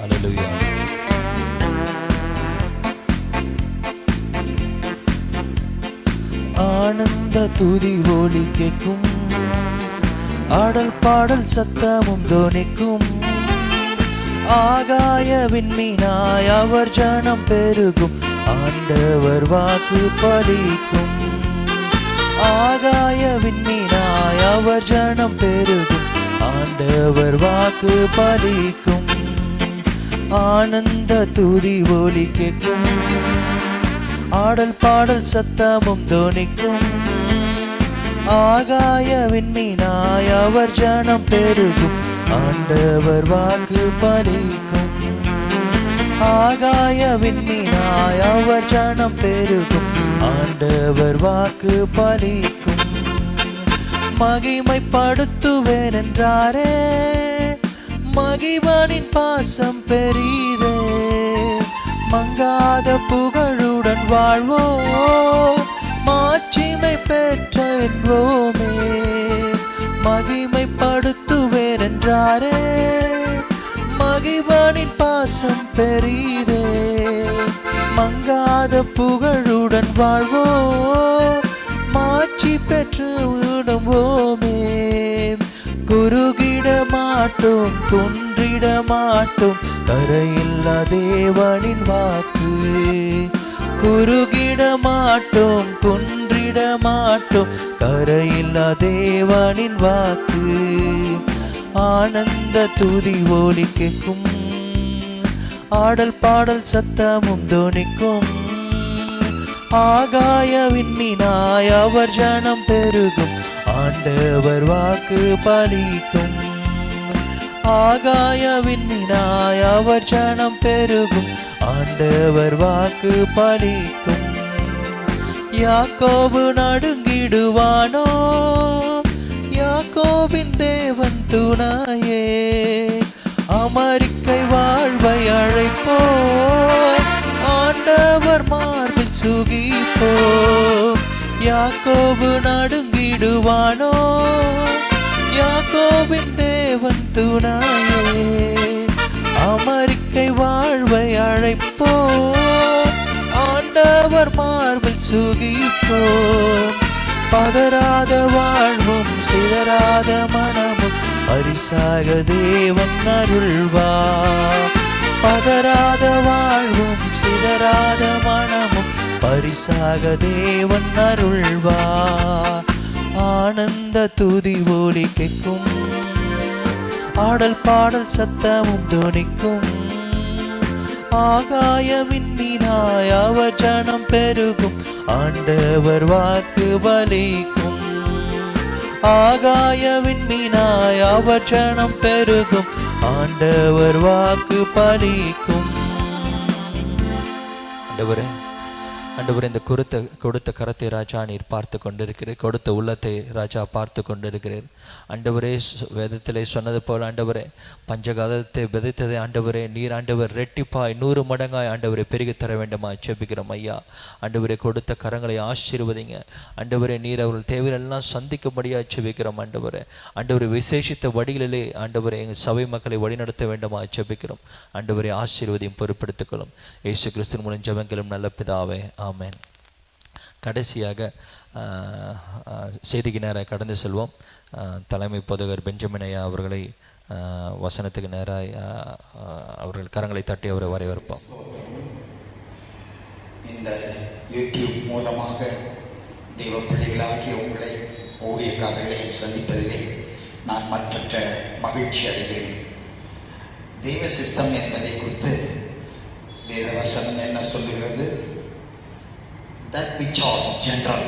அல்லேலூயா. ஆனந்த துதி ஒலி கேட்கும், ஆடல் பாடல் சத்தமும் தோனிக்கும். ஆகாய விண்மீனாய் அவர் ஜனம் பெருகும், ஆண்டவர் வாக்கு பலிக்கும். ஆகாய விண்மீனாய் அவர் ஜனம் பெருகும், ஆண்டவர் வாக்கு பலிக்கும். ஆனந்த துதி ஒலி கேட்கும், ஆடல் பாடல் சத்தமும் தோனிக்கும். ஆகாய விண்மீனாய் அவர் ஜனம் பெருகும், ஆண்டவர் வாக்கு பலிக்கும். ஆகாய விண்மீனாய் அவர் ஜனம் பெருகும், ஆண்டவர் வாக்கு பலிக்கும். மகிமைப்படுத்துவேன் என்றாரே, மகிமனின் பாசம் பெரிதே. மங்காத புகழுடன் வாழ்வோம், மாட்சிமை பெற்ற என்போமே. மகிமைப்படுத்துவேன் என்றாரே, மகிமனின் பாசம் பெரிதே. மங்காத புகழுடன் வாழ்வோம், மாட்சி பெற்று விடுவோமே. குறுகிட மாட்டோம், குன்றிட மாட்டோம், கரையில்லா தேவனின் வாக்கு. குறுகிட மாட்டோம், குன்றிட மாட்டோம், கரையில்லா தேவனின் வாக்கு. ஆனந்த துதி ஒலி கேட்கும், ஆடல் பாடல் சத்தமும் தோனிக்கும். ஆகாய விண்மீனாய் அவர் ஜனம் பெருகும், ஆண்டவர் வாக்கு பலிக்கும். ஆகாய விண்மீனாய் அவர் ஜனம் பெருகும், ஆண்டவர் வாக்கு பலிக்கும். யாக்கோபு நடுங்கிடுவானோ, யாக்கோபின் தேவன் துணையே. அமெரிக்கை வாழ்வை அழைப்போ, ஆண்டவர் மார்பில் சுகிப்போ. யாக்கோபு நடுங்கிடுவானோ, யாக்கோபின் தேவன் துணையே. அமெரிக்கை வாழ்வை அழைப்போ, ஆண்டவர் மார்பில் சுகிப்போ. பதறாத வாழ்வும் சிதறாத மனமும் பரிசாக தேவன் அருள்வா. பதறாத வாழ்வும் சிதறாத மனமும் பரிசாக தேவன் அருள்வா. ஆனந்த துதி ஒலி கேட்கும், ஆடல் பாடல் சத்தமும் தோனிக்கும். ஆகாய விண்மீனாய் அவர் ஜனம் பெருகும், ஆண்டவர் வாக்கு பலிக்கும். ஆகாய விண்மீனாய் அவர் ஜனம் பெருகும், ஆண்டவர் வாக்கு பலிக்கும். ஆண்டவரே, ஆண்டவரே, இந்த கொடுத்த கரத்தை ராஜா நீர் பார்த்து கொண்டிருக்கிறீர், கொடுத்த உள்ளத்தை ராஜா பார்த்து கொண்டிருக்கிறீர். ஆண்டவரே, வேதத்திலே சொன்னது போல் ஆண்டவரே, பஞ்சகாலத்தை விதைத்ததை ஆண்டவரே நீர் ஆண்டவர் ரெட்டிப்பாய் 100 மடங்காய் ஆண்டவரை பெருகி தர வேண்டுமா செபிக்கிறோம் ஐயா. ஆண்டவரே, கொடுத்த கரங்களை ஆசீர்வதிங்க ஆண்டவரே. நீர் அவர்கள் தேவையெல்லாம் சந்திக்கும்படியாக செபிக்கிறோம் ஆண்டவரே. ஆண்டவரை விசேஷித்த வழிகளிலே ஆண்டவரை எங்கள் சபை மக்களை வழிநடத்த வேண்டுமா செபிக்கிறோம் ஆண்டவரை. ஆசீர்வதியும் பொறுப்படுத்திக்கொள்ளும் இயேசு கிறிஸ்துவின் மூலம் ஜெபங்களும் நல்ல பிதாவே, ஆமென். கடைசியாக செய்திக்கு நேராக கடந்து செல்வோம். தலைமை போதகர் பெஞ்சமின் ஐயா அவர்களை வசனத்துக்கு நேராக அவர்கள் கரங்களை தட்டி அவரை வரவேற்போம். இந்த யூடியூப் மூலமாக தெய்வ பிள்ளைகளாகிய உங்களை ஊழியக்காரர்களையும் சந்திப்பதிலே நான் மற்றற்ற மகிழ்ச்சி அடைகிறேன். தெய்வ சித்தம் என்பதை குறித்து வேதவசனம் என்ன சொல்லுகிறது? That which are general,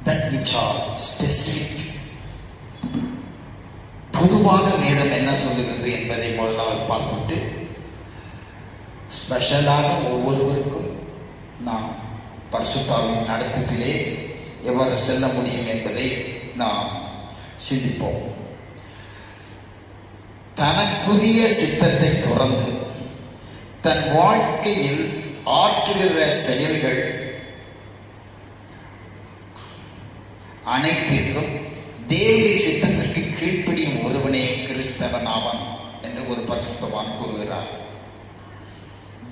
that which are specific. பொதுவாக வேதம் என்ன சொல்லுகிறது என்பதை முதலாவது பார்த்துவிட்டு ஸ்பெஷலாக ஒவ்வொருவருக்கும் நாம் பரிசுத்தாவின் நடத்திப்பிலே எவ்வாறு செல்ல முடியும் என்பதை நாம் சிந்திப்போம். தனக்குரிய சித்தத்தை துறந்து தன் வாழ்க்கையில் ஆற்றுகிற செயல்கள் அனைத்திற்கும் தேவனுடைய சித்தத்திற்கு கீழ்ப்படியும் ஒருவனே கிறிஸ்தவன் ஆவான் என்று ஒரு பரிசுத்தவான் கூறுகிறார்.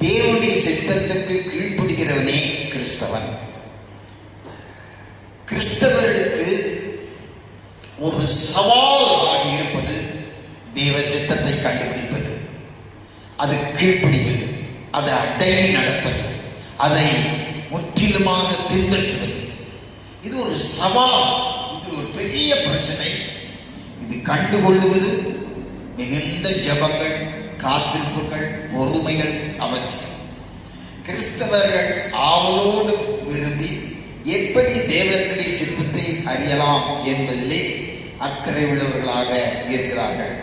தேவனுடைய சித்தத்திற்கு கீழ்ப்படுகிறவனே கிறிஸ்தவன். கிறிஸ்தவர்களுக்கு ஒரு சவாலாக இருப்பது தேவ சித்தத்தை கண்டுபிடிப்பது, அது கீழ்ப்படிவது, அதை அடங்கி நடப்பது, அதை முற்றிலுமாக பின்பற்றுவது. இது ஒரு சவால், இது ஒரு பெரிய பிரச்சனை. இது கண்டுகொள்ளுவது மிகுந்த ஜபங்கள், காத்திருப்புகள், பொறுமைகள் அவசியம். கிறிஸ்தவர்கள் ஆவலோடு விரும்பி எப்படி தேவனுடைய சித்தத்தை அறியலாம் என்பதிலே அக்கறை உள்ளவர்களாக இருக்கிறார்கள்.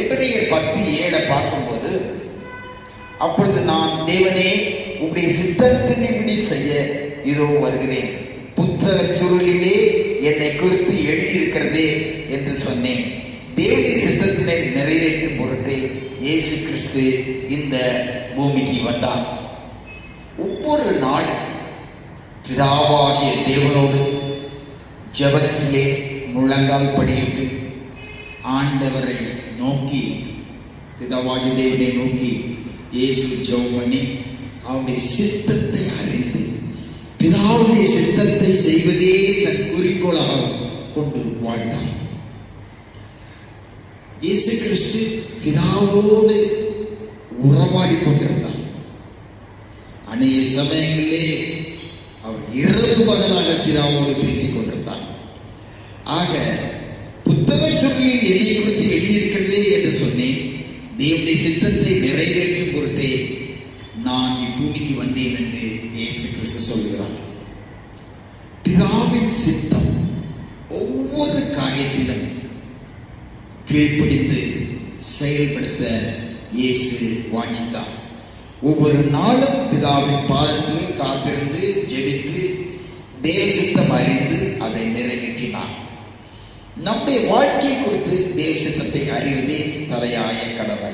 எபிரேயர் 10:7 பார்க்கும்போது, அப்பொழுது நான் தேவனே உம்முடைய சித்தத்தின்படி செய்ய இதோ வருகிறேன், புத்தக சுருளிலே என்னை குறித்து எழுதியிருக்கிறதே என்று சொன்னேன். தேவனுடைய சித்தத்தினை நிறைவேற்றும் பொருட்டே இயேசு கிறிஸ்து இந்த பூமிக்கு வந்தார். ஒவ்வொரு நாளும் பிதாவாகிய தேவனோடு ஜெபத்திலே முழங்கால் படியிட்டு ஆண்டவரை நோக்கி, பிதாவாகிய தேவனை நோக்கி இயேசு ஜெபம் பண்ணி அவருடைய சித்தத்தை அறிந்து பிதாவுடைய சித்தத்தை செய்வதே தன் குறிக்கோளாக கொண்டு வாழ்ந்தார். இயேசு கிறிஸ்து பிதாவோடு உறவாடி கொண்டிருந்தார். அநேக சமயங்களிலே அவர் இரவு பகலாக பிதாவோடு பேசிக் கொண்டிருந்தார். ஆக புத்தக சொல்லில் என்னை குறித்து எழுதியிருக்கிறதே என்று சொன்னேன். தேவனுடைய சித்தத்தை நிறைவேற்றும் பொருட்டே நான் இப்பூமிக்கு வந்தேன் என்று இயேசு கிறிஸ்து சொல்கிறார். பிதாவின் சித்தம் ஒவ்வொரு காரியத்திலும் கீழ்ப்படிந்து செயல்படுத்த இயேசு வாஞ்சித்தார். ஒவ்வொரு நாளும் பிதாவின் பாதத்தில் காத்திருந்து ஜெபித்து தேவ சித்தம் அறிந்து அதை நிறைவேற்றினார். நம்முடைய வாழ்க்கையை குறித்து தேவ சித்தத்தை அறிவதே தலையாய கடமை.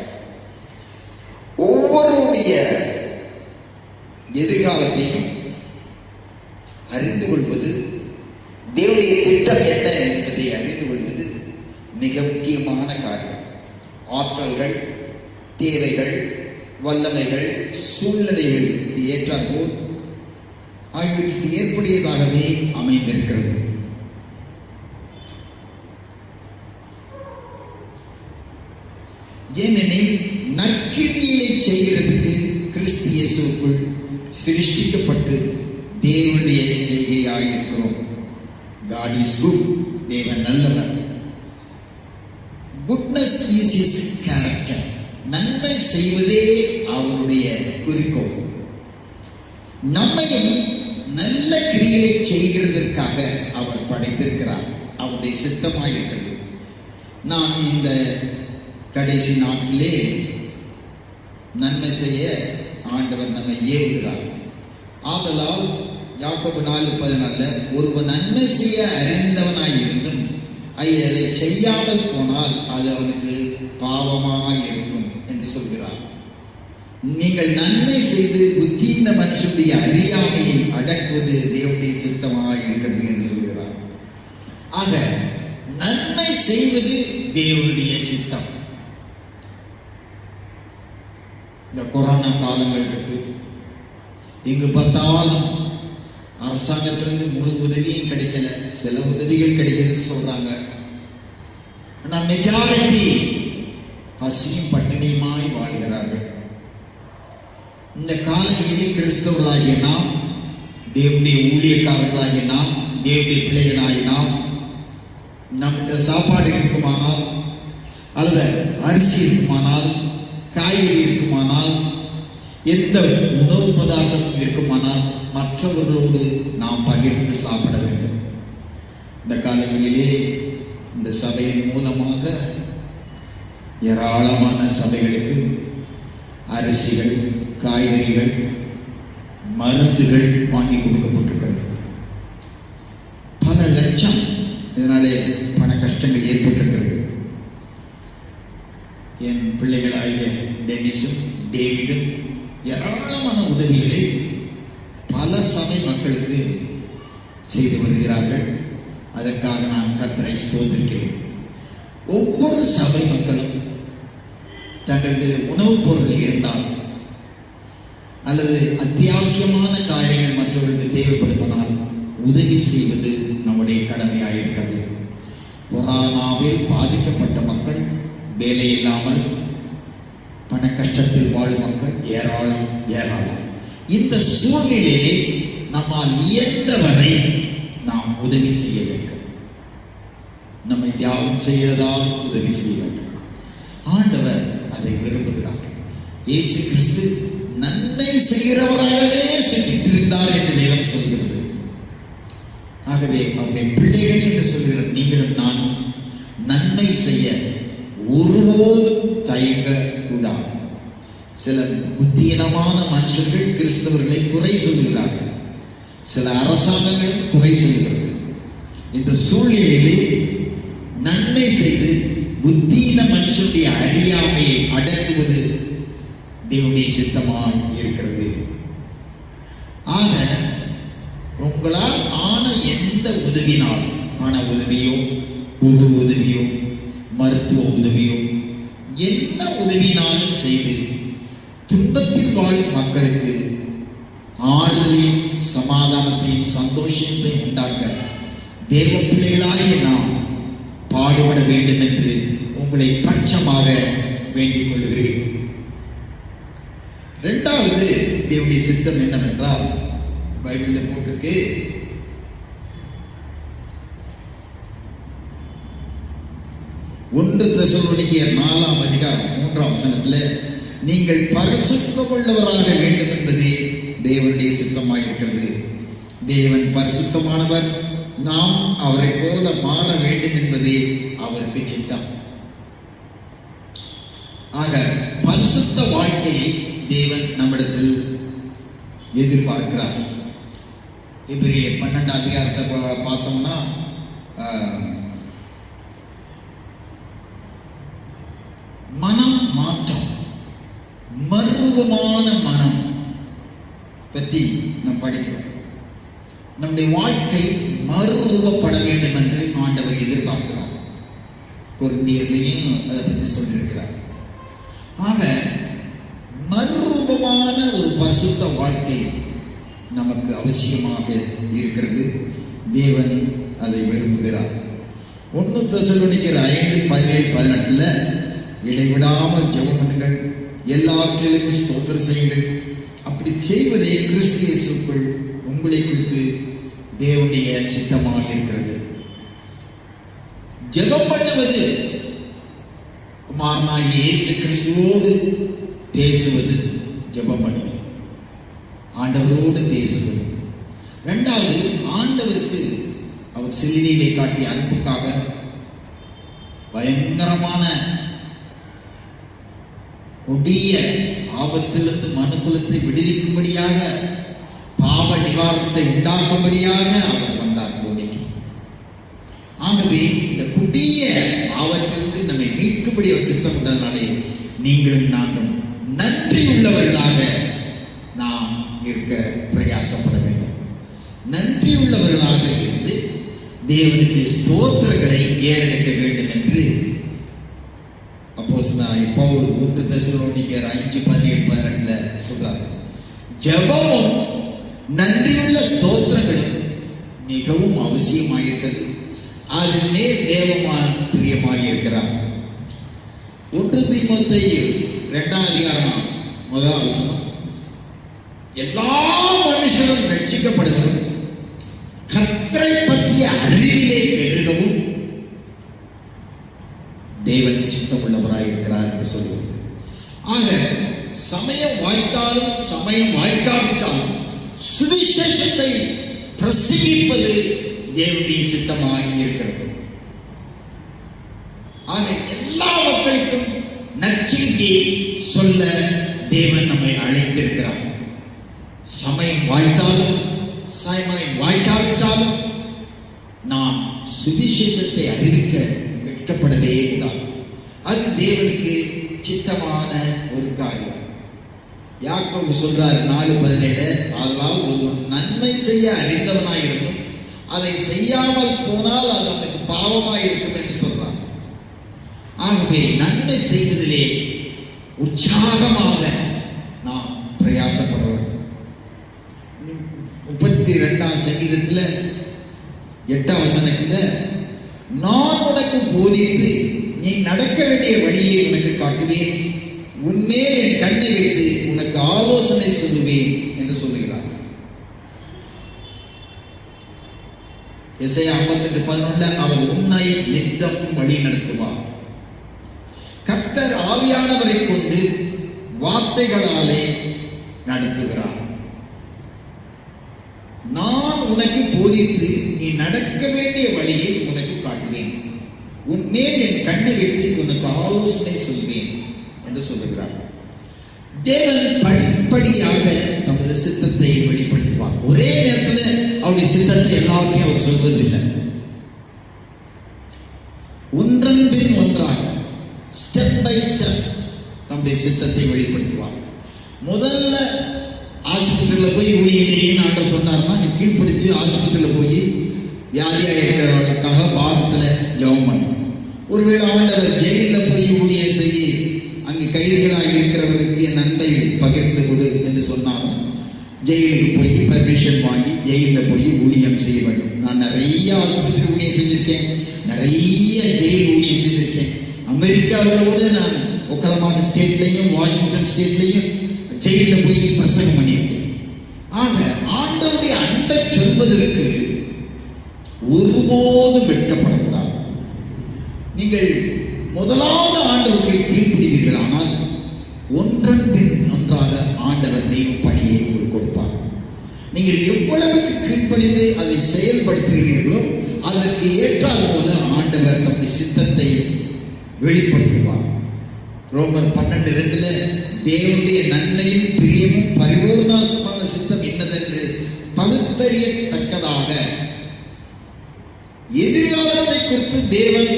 ஒவ்வொருடைய எதிர்காலத்தையும் அறிந்து கொள்வது, தேவனுடைய திட்டம் என்ன என்பதை அறிந்து கொள்வது மிக முக்கியமான காரியம். ஆற்றல்கள், தேவைகள், வல்லமைகள், சூழ்நிலைகள் ஏற்றாற்போல் ஆகியவற்றுக்கு ஏற்புடையதாகவே அமைந்திருக்கிறது. ஏனெனில் நற்கிரியை செய்கிறதுக்கு கிறிஸ்து இயேசுவுக்குள் சிருஷ்டிக்கப்பட்டு தேவனுடைய செய்கையாயிருக்கிறோம். God is good. தேவன் நல்லவர். Goodness is his character. நன்மை செய்வதே அவருடைய குறிக்கோள். நம்மையும் நல்ல கிரியை செய்கிறதற்காக அவர் படைத்திருக்கிறார். அவருடைய சித்தமாயிருக்கிறது. நாம் இந்த கடைசி நாட்டிலே நன்மை செய்ய ஆண்டவர் நம்மை ஏவுகிறார். ஆதலால் யாக்கோபு 4:14 ஒருவன் நன்மை செய்ய அறிந்தவனாயிருந்தும் அதை செய்யாமல் போனால் அது அவனுக்கு பாவமாக இருக்கும் என்று சொல்கிறார். நீங்கள் நன்மை செய்து புத்தீன மனுஷனுடைய அறியாமையை அடக்குவது தேவனுடைய சித்தமாக இருக்கிறது என்று சொல்கிறார். ஆக நன்மை செய்வது தேவனுடைய சித்தம். இந்த கொரோனா காலங்கள் இருக்கு, இங்கு பார்த்தாலும் அரசாங்கத்திலிருந்து முழு உதவியும் கிடைக்கல, சில உதவிகள் கிடைக்குதுன்னு சொல்றாங்க. ஆனா மெஜாரிட்டி பசியும் பட்டினியுமாய் வாழ்கிறார்கள். இந்த காலங்களிலே கிறிஸ்தவர்களாகிய நாம், தேவனுடைய ஊழியக்காரர்களாகிய நாம், தேவனுடைய பிள்ளைகளாகிய நாம் நம்மகிட்ட சாப்பாடு இருக்குமானால், அல்லது அரிசி இருக்குமானால், காய்கறி இருக்குமானால், எந்த உணவு பதார்த்தம் இருக்குமானால் மற்றவர்களோடு நாம் பகிர்ந்து சாப்பிட வேண்டும். இந்த காலங்களிலே இந்த சபையின் மூலமாக ஏராளமான சபைகளுக்கு அரிசிகள், காய்கறிகள், மருந்துகள் வாங்கி கொடுக்கப்பட்டிருக்கிறது. பல லட்சம் இதனாலே பண கஷ்டங்கள் ஏற்பட்டிருக்கிறது. என் பிள்ளைகளாகிய டென்னிஸும் டேவிடும் ஏராளமான உதவிகளை பல சபை மக்களுக்கு செய்து வருகிறார்கள். அதற்காக நான் கர்த்தரை ஸ்தோத்திரிக்கிறேன். ஒவ்வொரு சபை மக்களும் தங்களுடைய உணவுப் பொருள் இருந்தால் அல்லது அத்தியாவசியமான காரியங்கள் மற்றவர்களுக்கு தேவைப்படுவதால் உதவி செய்வது நம்முடைய கடமையாயிருக்கிறது. கொரோனாவில் பாதிக்கப்பட்ட மக்கள், வேலை இல்லாமல் பண கஷ்டத்தில் வாழும் மக்கள் ஏராளம் ஏராளம். இந்த சூழ்நிலையிலே நம்மால் இயன்றவரை நாம் உதவி செய்ய வேண்டும். நம்மை தியாகம் செய்வதால் உதவி செய்ய வேண்டும். ஆண்டவர் அதை விரும்புகிறார். இயேசு கிறிஸ்து நன்மை செய்கிறவராகவே சுற்றித் இருந்தார் என்று வேதம் சொல்கிறது. ஆகவே அவருடைய பிள்ளைகள் என்று சொல்கிற நீங்களும் நானும் நன்மை செய்ய ஒருபோதும் தயங்க கூடாது. சில புத்தீனமான மனுஷர்கள் கிறிஸ்தவர்களை குறை சொல்கிறார்கள், சில அரசாங்கங்களும் குறை சொல்கிறது. இந்த சூழ்நிலையிலே நன்மை செய்து புத்தீன மனுஷனுடைய அறியாமையை அடக்குவது தேவனுடைய சித்தமாய் இருக்கிறது. ஆக உங்களால் ஆன எந்த உதவினால், பண உதவியோ, பொது உதவியோ, மருத்துவ உதவியோ, என்ன உதவினாலும் செய்து துன்பத்தில் வாழும் மக்களுக்கு ஆறுதலையும் சமாதானத்தையும் சந்தோஷத்தையும் உண்டாக்க தேவ பிள்ளைகளாகிய நாம் பாடுபட வேண்டும் என்று உங்களை பட்சமாக வேண்டிக் கொள்கிறேன். இரண்டாவது தேவனுடைய சித்தம் என்னவென்றால், பைபிளில் போட்டிருக்கு, 1 தெசலோனிக்கேயர் 4:3 நீங்கள் பரிசுத்தம் உள்ளவராக வேண்டும் என்பதே தேவனுடைய சித்தமாயிருக்கிறது. தேவன் பரிசுத்தமானவர், நாம் அவரை போல மாற வேண்டும் என்பதே அவருக்கு சித்தம். ஆக பரிசுத்த வாழ்க்கையை தேவன் நம்மிடத்தில் எதிர்பார்க்கிறார். எபிரேயர் 12 பார்த்தோம்னா மனம் மாற்றம், மறுரூபமான மனம் பற்றி நாம் படிக்கிறோம். நம்முடைய வாழ்க்கை மறுரூபப்பட வேண்டும் என்று ஆண்டவர் எதிர்பார்க்கிறார். கொரிந்தியர்லையும் அதை பற்றி சொல்லியிருக்கிறார். ஆக மறுரூபமான ஒரு பரிசுத்த வாழ்க்கை நமக்கு அவசியமாக இருக்கிறது. தேவன் அதை விரும்புகிறார். 1 தெசலோனிக்கேயர் 5:17-18 இடைவிடாமல் ஜெபம் பண்ணுங்கள், எல்லாவற்றிலும் ஸ்தோத்திரம் செய்யுங்கள், அப்படி செய்வதே கிறிஸ்து இயேசுவுக்குள் உங்களை குறித்து தேவனுடைய சித்தமாக இருக்கிறது. ஜெபம் பண்ணுவது குமாரனாகிய இயேசு கிறிஸ்துவோடு பேசுவது, ஜெபம் பண்ணுவது, ஆண்டவரோடு பேசுவது. இரண்டாவது, ஆண்டவருக்கு அவர் சிலுவையிலே காட்டிய அன்புக்காக பயங்கரமான கொடிய ஆபத்திலிருந்து மனுக்குலத்தை விடுவிக்கும்படியாக, பாவ நிவாரணத்தை உண்டாக்கும்படியாக அவர் வந்தார் பூமிக்கு. ஆகவே இந்த கொடிய ஆபத்திலிருந்து நம்மை மீட்கும்படி அவர் சித்தம் கொண்டதனாலே நீங்களும் நானும் நன்றி உள்ளவர்களாக நாம் இருக்க பிரயாசப்பட வேண்டும். நன்றி உள்ளவர்களாக இருந்து தேவனுக்கு ஸ்தோத்திரங்களை ஏறெடுக்க வேண்டும் என்று அப்போஸ்தலனாகிய பவுல் 1 தெசலோனிக்கேயர் 5:17-18 சொல்றார். ஜெபமும் நன்றியுள்ள ஸ்தோத்திரங்களும் மிகவும் அவசியமாயிருக்கிறது. அதிலே தேவன் பிரியமாயிருக்கிறார். 1 தீமோத்தேயு 2:1 எல்லா மனுஷரும் ரட்சிக்கப்படுவதும் கர்த்தரை பற்றிய அறிவிலே பெருகவும் என்று சொல்லுவது. ஆக சமயம் வாய்த்தாலும் சமயம் வாய்க்காவிட்டாலும் சுவிசேஷத்தை பிரசங்கிப்பது தேவனுடைய சித்தமாய் இருக்கிறது. ஆக எல்லா மக்களுக்கும் நற்செய்தியை சொல்ல தேவன் நம்மை அழைத்திருக்கிறார். சமயம் வாய்த்தாலும் சமயம் வாய்க்காவிட்டாலும் நாம் சுவிசேஷத்தை அறிவிக்க வெட்கப்படவே கூடாது. அது தேவனுக்கு சித்தமான ஒரு காரியம். யாக்கோபு சொல்றார் 4:17, அதனால் ஒரு நன்மை செய்ய அறிந்தவனாயிருந்தும் அதை செய்யாமல் போனால் அது அவனுக்கு பாவமாயிருக்கும் என்று சொல்றார். ஆகவே நன்மை செய்வதிலே உற்சாகமாக நாம் பிரயாசப்படுவோம். 32ஆம் சங்கீதத்தில் 8ஆம் வசனத்தில், நான் உனக்கு போதித்து நீ நடக்க வேண்டிய வழியை உனக்கு காட்டுவேன், உன்மேல் என் கண்ணை வைத்து உனக்கு ஆலோசனை சொல்லுவேன் என்று சொல்லுகிறார். எசையா 58:11, அவர் உன்னை நித்தம் வழி நடத்துவார். கர்த்தர் ஆவியானவரை கொண்டு வார்த்தைகளாலே நடத்துகிறார். நான் உனக்கு போதித்து நீ நடக்க வேண்டிய வழியை உனக்கு காட்டுவேன், உன்மேல் என் கண்ணை வைத்து உனக்கு ஆலோசனை சொல்வேன் என்று சொல்லுகிறார். தேவன் படிப்படியாக தமது சித்தத்தை வெளிப்படுத்துவார். ஒரே நேரத்தில் அவருடைய சித்தத்தை எல்லாத்தையும் அவர் சொல்வதில்லை. ஒன்றன் பின் ஒன்றாக ஸ்டெப் பை ஸ்டெப் தம்முடைய சித்தத்தை வெளிப்படுத்துவார். முதல்ல ஆஸ்பத்திரியில் போய் ஊழியம் செய்யணும் ஆண்டவர் சொன்னார்னா, நீ கீழ்ப்படுத்தி ஆஸ்பத்திரியில் போய் வியாதியாக இருக்கிறவர்களுக்காக வாரத்தில் ஜெபம் பண்ணும். ஒருவேளை ஆண்டவர் ஜெயிலில் போய் ஊழியம் செய்ய, அங்கே கைதிகளாக இருக்கிறவருக்கு என் அன்பை பகிர்ந்து கொடு என்று சொன்னாலும் ஜெயிலுக்கு போய் பர்மிஷன் வாங்கி ஜெயிலில் போய் ஊழியம் செய்ய வேண்டும். நான் நிறைய ஆஸ்பத்திரி ஊழியம் செஞ்சிருக்கேன், நிறைய ஜெயில் ஊழியம் செய்திருக்கேன். அமெரிக்காவில் கூட நான் ஒக்கலமா ஸ்டேட்லையும் வாஷிங்டன் ஸ்டேட்லையும் ஜெயிலில் போய் பிரசங்கம் பண்ணியிருக்கேன். ஆக ஆண்டவருடைய அன்பை சொல்வதற்கு ஒருபோதும் வெட்கப்படக்கூடாது. நீங்கள் முதலாவது ஆண்டவருக்கு கீழ்ப்பிடிவீர்கள், ஆனால் ஒன்றன் பின் ஒன்றாக ஆண்டவர் தெய்வ பணியை கொடுப்பார். நீங்கள் எவ்வளவுக்கு கீழ்ப்படிந்து அதை செயல்படுத்துகிறீர்களோ அதற்கு ஏற்றால் போல ஆண்டவர் தம்முடைய சித்தத்தை வெளிப்படுத்துவார். ரோமர் 12:2 தேவனுடைய நன்மையும் பிரியமும் பரிபூர்ணமான சித்தம் என்னதென்று பகுத்தறியத்தக்கதாக எதிர்காலத்தை குறித்து தேவன்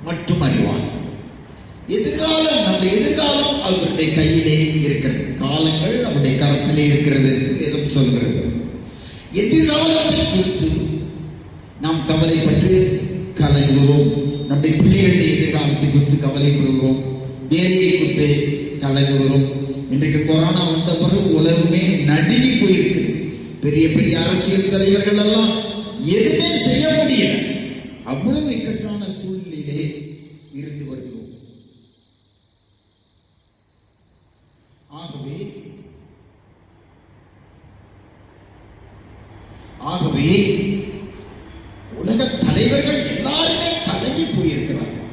மட்டும் அறிவார். எதிர்காலம், நம்முடைய எதிர்காலம் அவருடைய கையிலே இருக்கிறது. காலங்கள் அவருடைய கரத்திலே இருக்கிறது என்று வேதம் சொல்கிறது. எதிர்காலத்தை குறித்து நாம் கவலைப்பட்டு கலங்குகிறோம். நம்முடைய பிள்ளைகளுடைய எதிர்காலத்தை குறித்து கவலைப்படுகிறோம், வேலையை குறித்து கலங்குகிறோம். இன்றைக்கு கொரோனா வந்த பிறகு உலகமே நடுங்கி போயிருக்குது. பெரிய பெரிய அரசியல் தலைவர்கள் எல்லாம் எதுவுமே செய்ய முடியல. அவ்வளவு இக்கட்டான சூழ்நிலையிலே இருந்து வருகிறோம். ஆகவே உலக தலைவர்கள் எல்லாருமே கலங்கி போயிருக்கிறார்கள்.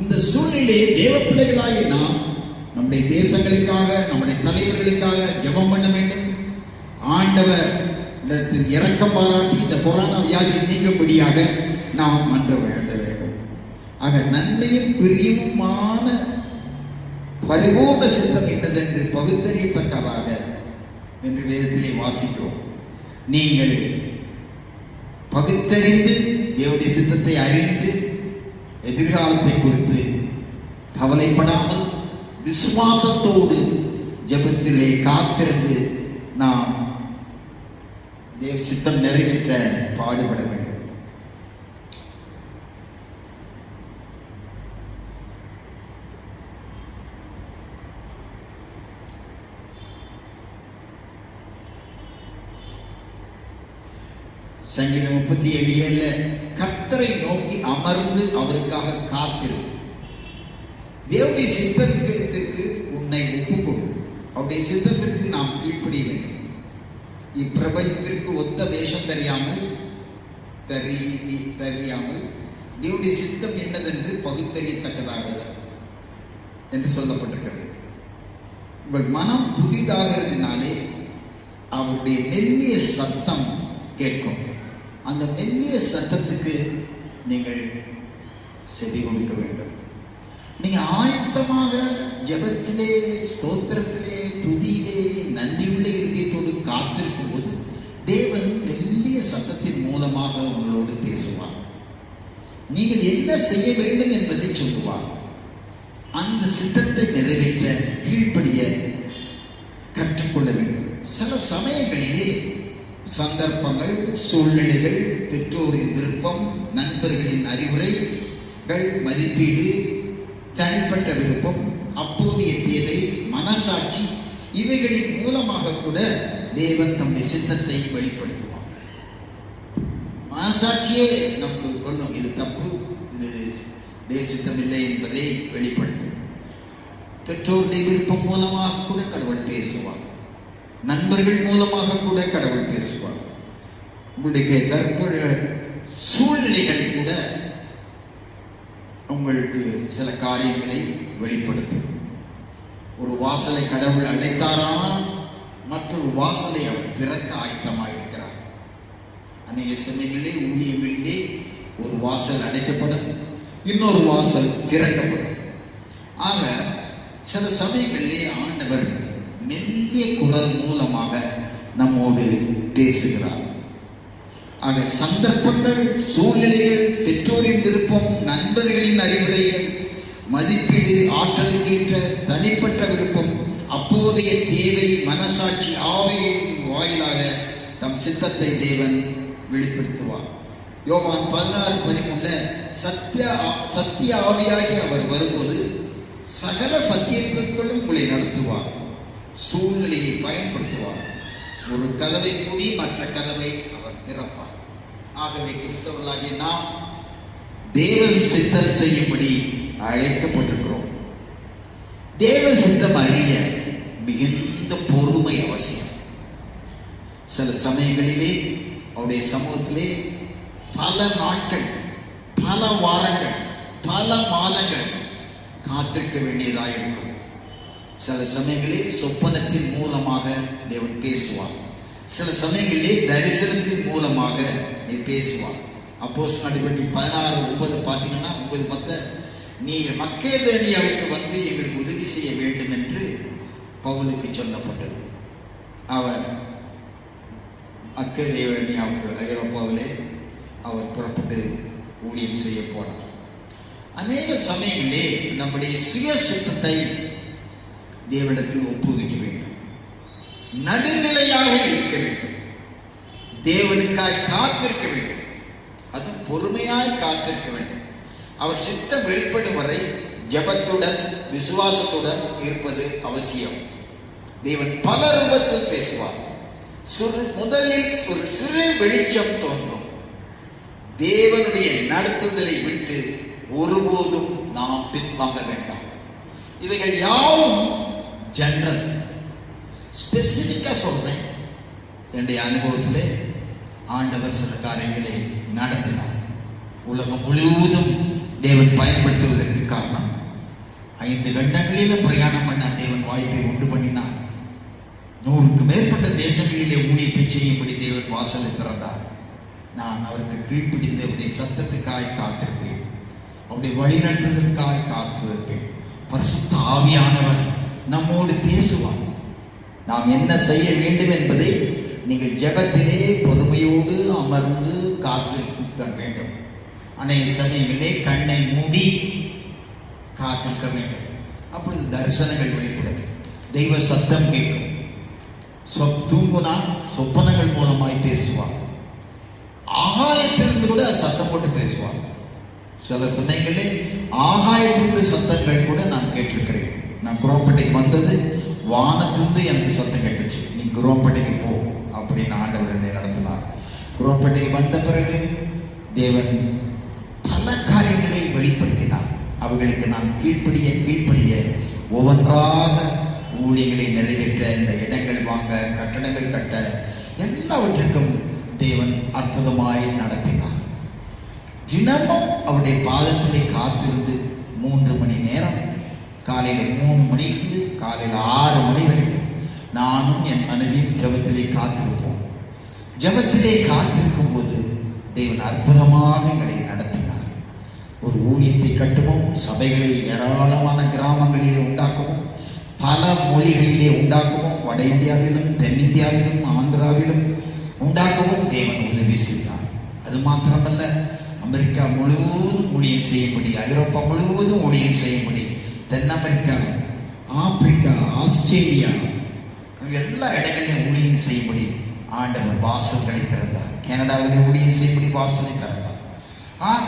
இந்த சூழ்நிலையை தேவ பிள்ளைகளாகி நாம் நம்முடைய தேசங்களுக்காக, நம்முடைய தலைவர்களுக்காக ஜெபம் பண்ண வேண்டும். ஆண்டவர் இரக்கம் பாராட்டி இந்த கொரோனா வியாதி நீங்கும்படியாக நாம் மன்ற வேண்ட வேண்டும். ஆக நன்மையும் பிரியமுமான பரிபூர்ண சித்தம் என்னதென்று பகுத்தறியத்தக்கதாக என்று வேதத்திலே வாசிக்கிறோம். நீங்கள் பகுத்தறிந்து தேவனுடைய சித்தத்தை அறிந்து எதிர்காலத்தை குறித்து கவலைப்படாமல் விசுவாசத்தோடு ஜெபத்திலே காத்திருந்து நாம் தேவ சித்தம் நிறைவேற்ற பாடுபட வேண்டும். சங்கீதம் 37:7 கர்த்தரை நோக்கி அமர்ந்து அவருக்காக காத்திரு. தேவனுடைய சித்தத்திற்கு உன்னை ஒப்புக்கொடு. அவருடைய சித்தத்திற்கு நாம் கீழ்ப்படிய வேண்டும். இப்பிரபஞ்சத்திற்கு ஒத்த வேஷம் தெரியாமல் தேவனுடைய சித்தம் என்னதென்று பகுத்தறியத்தக்கதாக என்று சொல்லப்பட்டிருக்கிறது. உங்கள் மனம் புதிதாகிறதுனாலே அவருடைய மெல்லிய சத்தம் கேட்கும். அந்த மெல்லிய சத்தத்துக்கு நீங்கள் செவி கொடுக்க வேண்டும். நீங்க ஆயத்தமாக ஜெபத்திலே, ஸ்தோத்திரத்திலே, துதியிலே, நன்றியுள்ள இதயத்தோடு காத்திருக்கும் போது தேவன் மெல்லிய சத்தத்தின் மூலமாக உங்களோடு பேசுவார். நீங்கள் என்ன செய்ய வேண்டும் என்பதை சொல்லுவார். அந்த சித்தத்தை நிறைவேற்ற கீழ்ப்படிய கற்றுக்கொள்ள வேண்டும். சில சமயங்களிலே சந்தர்ப்பங்கள், சூழ்நிலைகள், பெற்றோரின் விருப்பம், நண்பர்களின் அறிவுரைகள், மதிப்பீடு, தனிப்பட்ட விருப்பம், அப்போதைய தேவை, மனசாட்சி, இவைகளின் மூலமாக கூட தேவன் தம்முடைய சித்தத்தை வெளிப்படுத்துவார். மனசாட்சியே நமக்கு கொள்ளும், இது தப்பு, இது தேவ சித்தம் இல்லை என்பதை வெளிப்படுத்தும். பெற்றோருடைய விருப்பம் மூலமாக கூட கடவுள் பேசுவார். நண்பர்கள் மூலமாக கூட கடவுள் பேசுவார். உங்களுடைய கற்பழ சூழ்நிலைகள் கூட உங்களுக்கு சில காரியங்களை வெளிப்படுத்தும். ஒரு வாசலை கடவுள் அடைத்தாரானால் மற்றொரு வாசலை அவர் திறக்க ஆயத்தமாயிருக்கிறார். அநேக சமயங்களிலே ஊழியங்களிலே ஒரு வாசல் அடைக்கப்படும், இன்னொரு வாசல் திறக்கப்படும். ஆக சில சமயங்களிலே ஆண்டவர் மெல்லிய குரல் மூலமாக நம்மோடு பேசுகிறார். ஆக சந்தர்ப்பங்கள், சூழ்நிலைகள், பெற்றோரின் விருப்பம், நண்பர்களின் அறிவுரைகள், மதிப்பீடு, ஆற்றலுக்கேற்ற தனிப்பட்ட விருப்பம், அப்போதைய தேவை, மனசாட்சி ஆவிகளின் வாயிலாக தம் சித்தத்தை தேவன் வெளிப்படுத்துவார். யோவான் 16:13 சத்திய ஆவியாகி அவர் வரும்போது சகல சத்தியத்திற்குள்ளும் உங்களை நடத்துவார், சூழ்நிலையை பயன்படுத்துவார். ஒரு கதவை மூடி மற்ற கதவை அவர் திறப்பார். ஆகவே கிறிஸ்தவர்களாகிய நாம் தேவன் சித்தம் செய்யும்படி அழைக்கப்பட்டிருக்கிறோம். தேவ சித்தம் அறிய மிகுந்த பொறுமை அவசியம். சில சமயங்களிலே அவருடைய சமூகத்திலே பல நாட்கள், பல வாரங்கள், பல மாதங்கள் காத்திருக்க வேண்டியதாக இருக்கும். சில சமயங்களில் சொப்பனத்தின் மூலமாக தேவன் பேசுவார். சில சமயங்களிலே தரிசனத்தின் மூலமாக நீ பேசுவார். அப்போஸ்தலர் 16:9 பார்த்தீங்கன்னா 9:10 நீ மக்கேதேனியாவுக்கு வந்து எங்களுக்கு உதவி செய்ய வேண்டும் என்று பவுலுக்கு சொல்லப்பட்டது. அவர் மக்கேதேனியாவுக்கு ஐரோப்பாவிலே அவர் புறப்பட்டு ஊழியம் செய்ய போனார். அநேக சமயங்களிலே நம்முடைய சுய சித்தத்தை தேவனிடத்தில் ஒப்புவிக்க வேண்டும். நடுநிலையாக இருக்க வேண்டும். தேவனுக்காய் காத்திருக்க வேண்டும். அதுவும் பொறுமையாய் காத்திருக்க வேண்டும். அவர் சித்தம் வெளிப்படும் வரை ஜெபத்துடன், விசுவாசத்துடன் இருப்பது அவசியம். தேவன் பல ரூபத்தில் பேசுவார். முதலில் ஒரு சிறு வெளிச்சம் தோன்றும். தேவனுடைய நடத்துதலை விட்டு ஒருபோதும் நாம் பின்வாங்க வேண்டாம். இவைகள் யாவும் ஜெனரல். ஸ்பெசிபிக்கா சொல்றேன். என்னுடைய அனுபவத்திலே ஆண்டவர் சில காரியங்களை நடத்தினார். உலகம் முழுவதும் தேவன் பயன்படுத்துவதற்கு காரணம் 5 கண்டங்களிலும் பிரயாணம் பண்ண தேவன் வாய்ப்பை உண்டு பண்ணினார். 100க்கு மேற்பட்ட தேசங்களிலே ஊழியத்தை செய்யும்படி தேவன் வாசலை திறந்தார். நான் அவருக்கு கீழ்ப்பிடித்து அவருடைய சத்தத்துக்காய் காத்திருப்பேன். அவருடைய வழிநடத்துதலுக்காய் காத்திருப்பேன். பரிசுத்த ஆவியானவர் நம்மோடு பேசுவார். நாம் என்ன செய்ய வேண்டும் என்பதை நீங்கள் ஜெபத்திலே பொறுமையோடு அமர்ந்து காத்திருக்க வேண்டும். அநேக சமயங்களிலே கண்ணை மூடி காத்திருக்க வேண்டும். அப்பொழுது தரிசனங்கள் வெளிப்படும், தெய்வ சத்தம் கேட்கும். தூங்குனா சொப்பனங்கள் மூலமாய் பேசுவார். ஆகாயத்திலிருந்து கூட சத்தம் போட்டு பேசுவார். சில சமயங்களே ஆகாயத்திலிருந்து சத்தங்கள் கூட நான் கேட்டிருக்கிறேன். நான் குரோம்பேட்டைக்கு வந்தது வானத்திலிருந்து எனக்கு சத்தம் கேட்டுச்சு, நீ குரோம்பேட்டைக்கு போ அப்படின்னு ஆண்டவர் என்னை நடத்தினார். குரோம்பேட்டைக்கு வந்த பிறகு தேவன் பல காரியங்களை வெளிப்படுத்தினார். அவைகளுக்கு நான் கீழ்ப்படிய ஒவ்வொன்றாக ஊழியங்களை நிறைவேற்ற, இந்த இடங்கள் வாங்க, கட்டடங்கள் கட்ட, எல்லாவற்றுக்கும் தேவன் அற்புதமாய் நடத்தினார். தினமும் அவருடைய பாதத்திலே காத்திருந்து 3 மணி நேரம் காலையில் 3 மணிலிருந்து காலையில் 6 மணி வரைக்கும் நானும் என் மனைவியும் ஜெபத்திலே காத்திருப்போம். ஜெபத்திலே காத்திருக்கும் போது தேவன் அற்புதமாக எங்களை நடத்தினார். ஒரு ஊழியத்தை கட்டுவோம், சபைகளை ஏராளமான கிராமங்களிலே உண்டாக்கவும், பல மொழிகளிலே உண்டாக்கவும், வட இந்தியாவிலும் தென்னிந்தியாவிலும் ஆந்திராவிலும் உண்டாக்கவும் தேவன் உதவி செய்தார். அது மாத்திரமல்ல, அமெரிக்கா முழுவதும் ஊழியம் செய்யும்படி, ஐரோப்பா முழுவதும் ஊழியம் செய்யும்படி, தென் அமெரிக்கா, ஆப்பிரிக்கா, ஆஸ்திரேலியா எல்லா இடங்களிலும் ஊழியம் செய்யும்படி ஆண்டவர் வாசல்களை திறந்தார். கனடாவிலே ஊழியம் செய்யும்படி வாசலை திறந்தார். ஆக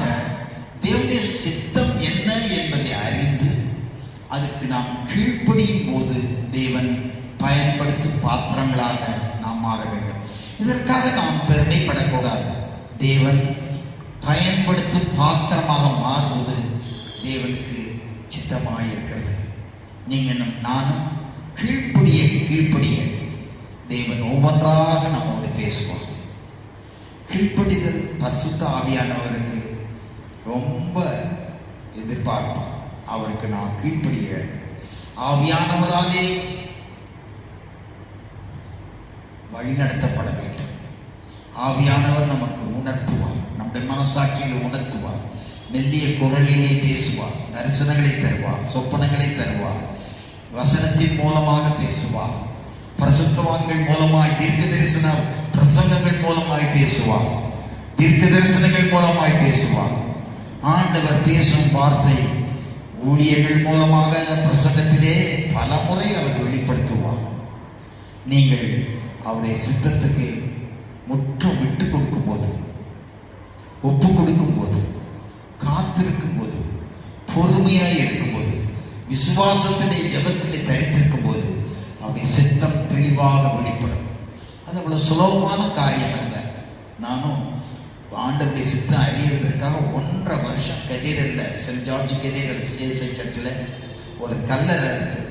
தேவனுடைய சித்தம் என்ன என்பதை அறிந்து அதுக்கு நாம் கீழ்ப்படியும் போது தேவன் பயன்படுத்தும் பாத்திரங்களாக நாம் மாற வேண்டும். இதற்காக நாம் பெருமைப்படக்கூடாது. தேவன் பயன்படுத்தும் பாத்திரமாக மாறுவது தேவனுக்கு சித்தமாக இருக்கிறது. நீங்களும் நானும் கீழ்ப்படிய தேவன் ஒவ்வொன்றாக நம்மோடு பேசுவார். கீழ்ப்படிதல் பரிசுத்த ஆவியானவருக்கு ரொம்ப எதிர்பார்ப்பார். அவருக்கு நாம் கீழ்ப்படிய ஆவியானவராலே வழிநடத்தப்பட வேண்டும். ஆவியானவர் நமக்கு உணர்த்துவார், நம்முடைய மனசாட்சியில் உணர்த்துவார், மெல்லிய குரலிலே பேசுவார், தரிசனங்களை தருவார், சொப்பனங்களை தருவார், வசனத்தின் மூலமாக பேசுவார், பரிசுத்தவான்கள் மூலமாய் தீர்க்க தரிசன பிரசங்கங்கள் மூலமாய் பேசுவார், தீர்க்க தரிசனங்கள் மூலமாய் பேசுவார். ஆண்டவர் பேசும் வார்த்தை ஊழியர்கள் மூலமாக பிரசங்கத்திலே பல முறை அவர் வெளிப்படுத்துவார். நீங்கள் அவருடைய சித்தத்துக்கு முற்றும் விட்டு கொடுக்கும் போது, ஒப்பு கொடுக்கும் போது, காத்திருக்கும் போது, பொறுமையாய் இருக்கும்போது, விசுவாசத்திலே ஜெபத்திலே தரித்திருக்கும் போது அவருடைய சித்தம் தெளிவாக வெளிப்படும். அது அவ்வளவு சுலபமான காரியம் அல்ல. நானும் ஆண்டவருடைய சித்தம் அறியறதற்காக 1.5 வருஷம் கதீரலில், சென்ட் ஜார்ஜ் கதீரல் சிஎஸ்ஐ சர்ச்சில் ஒரு கல்லறை இருக்கு.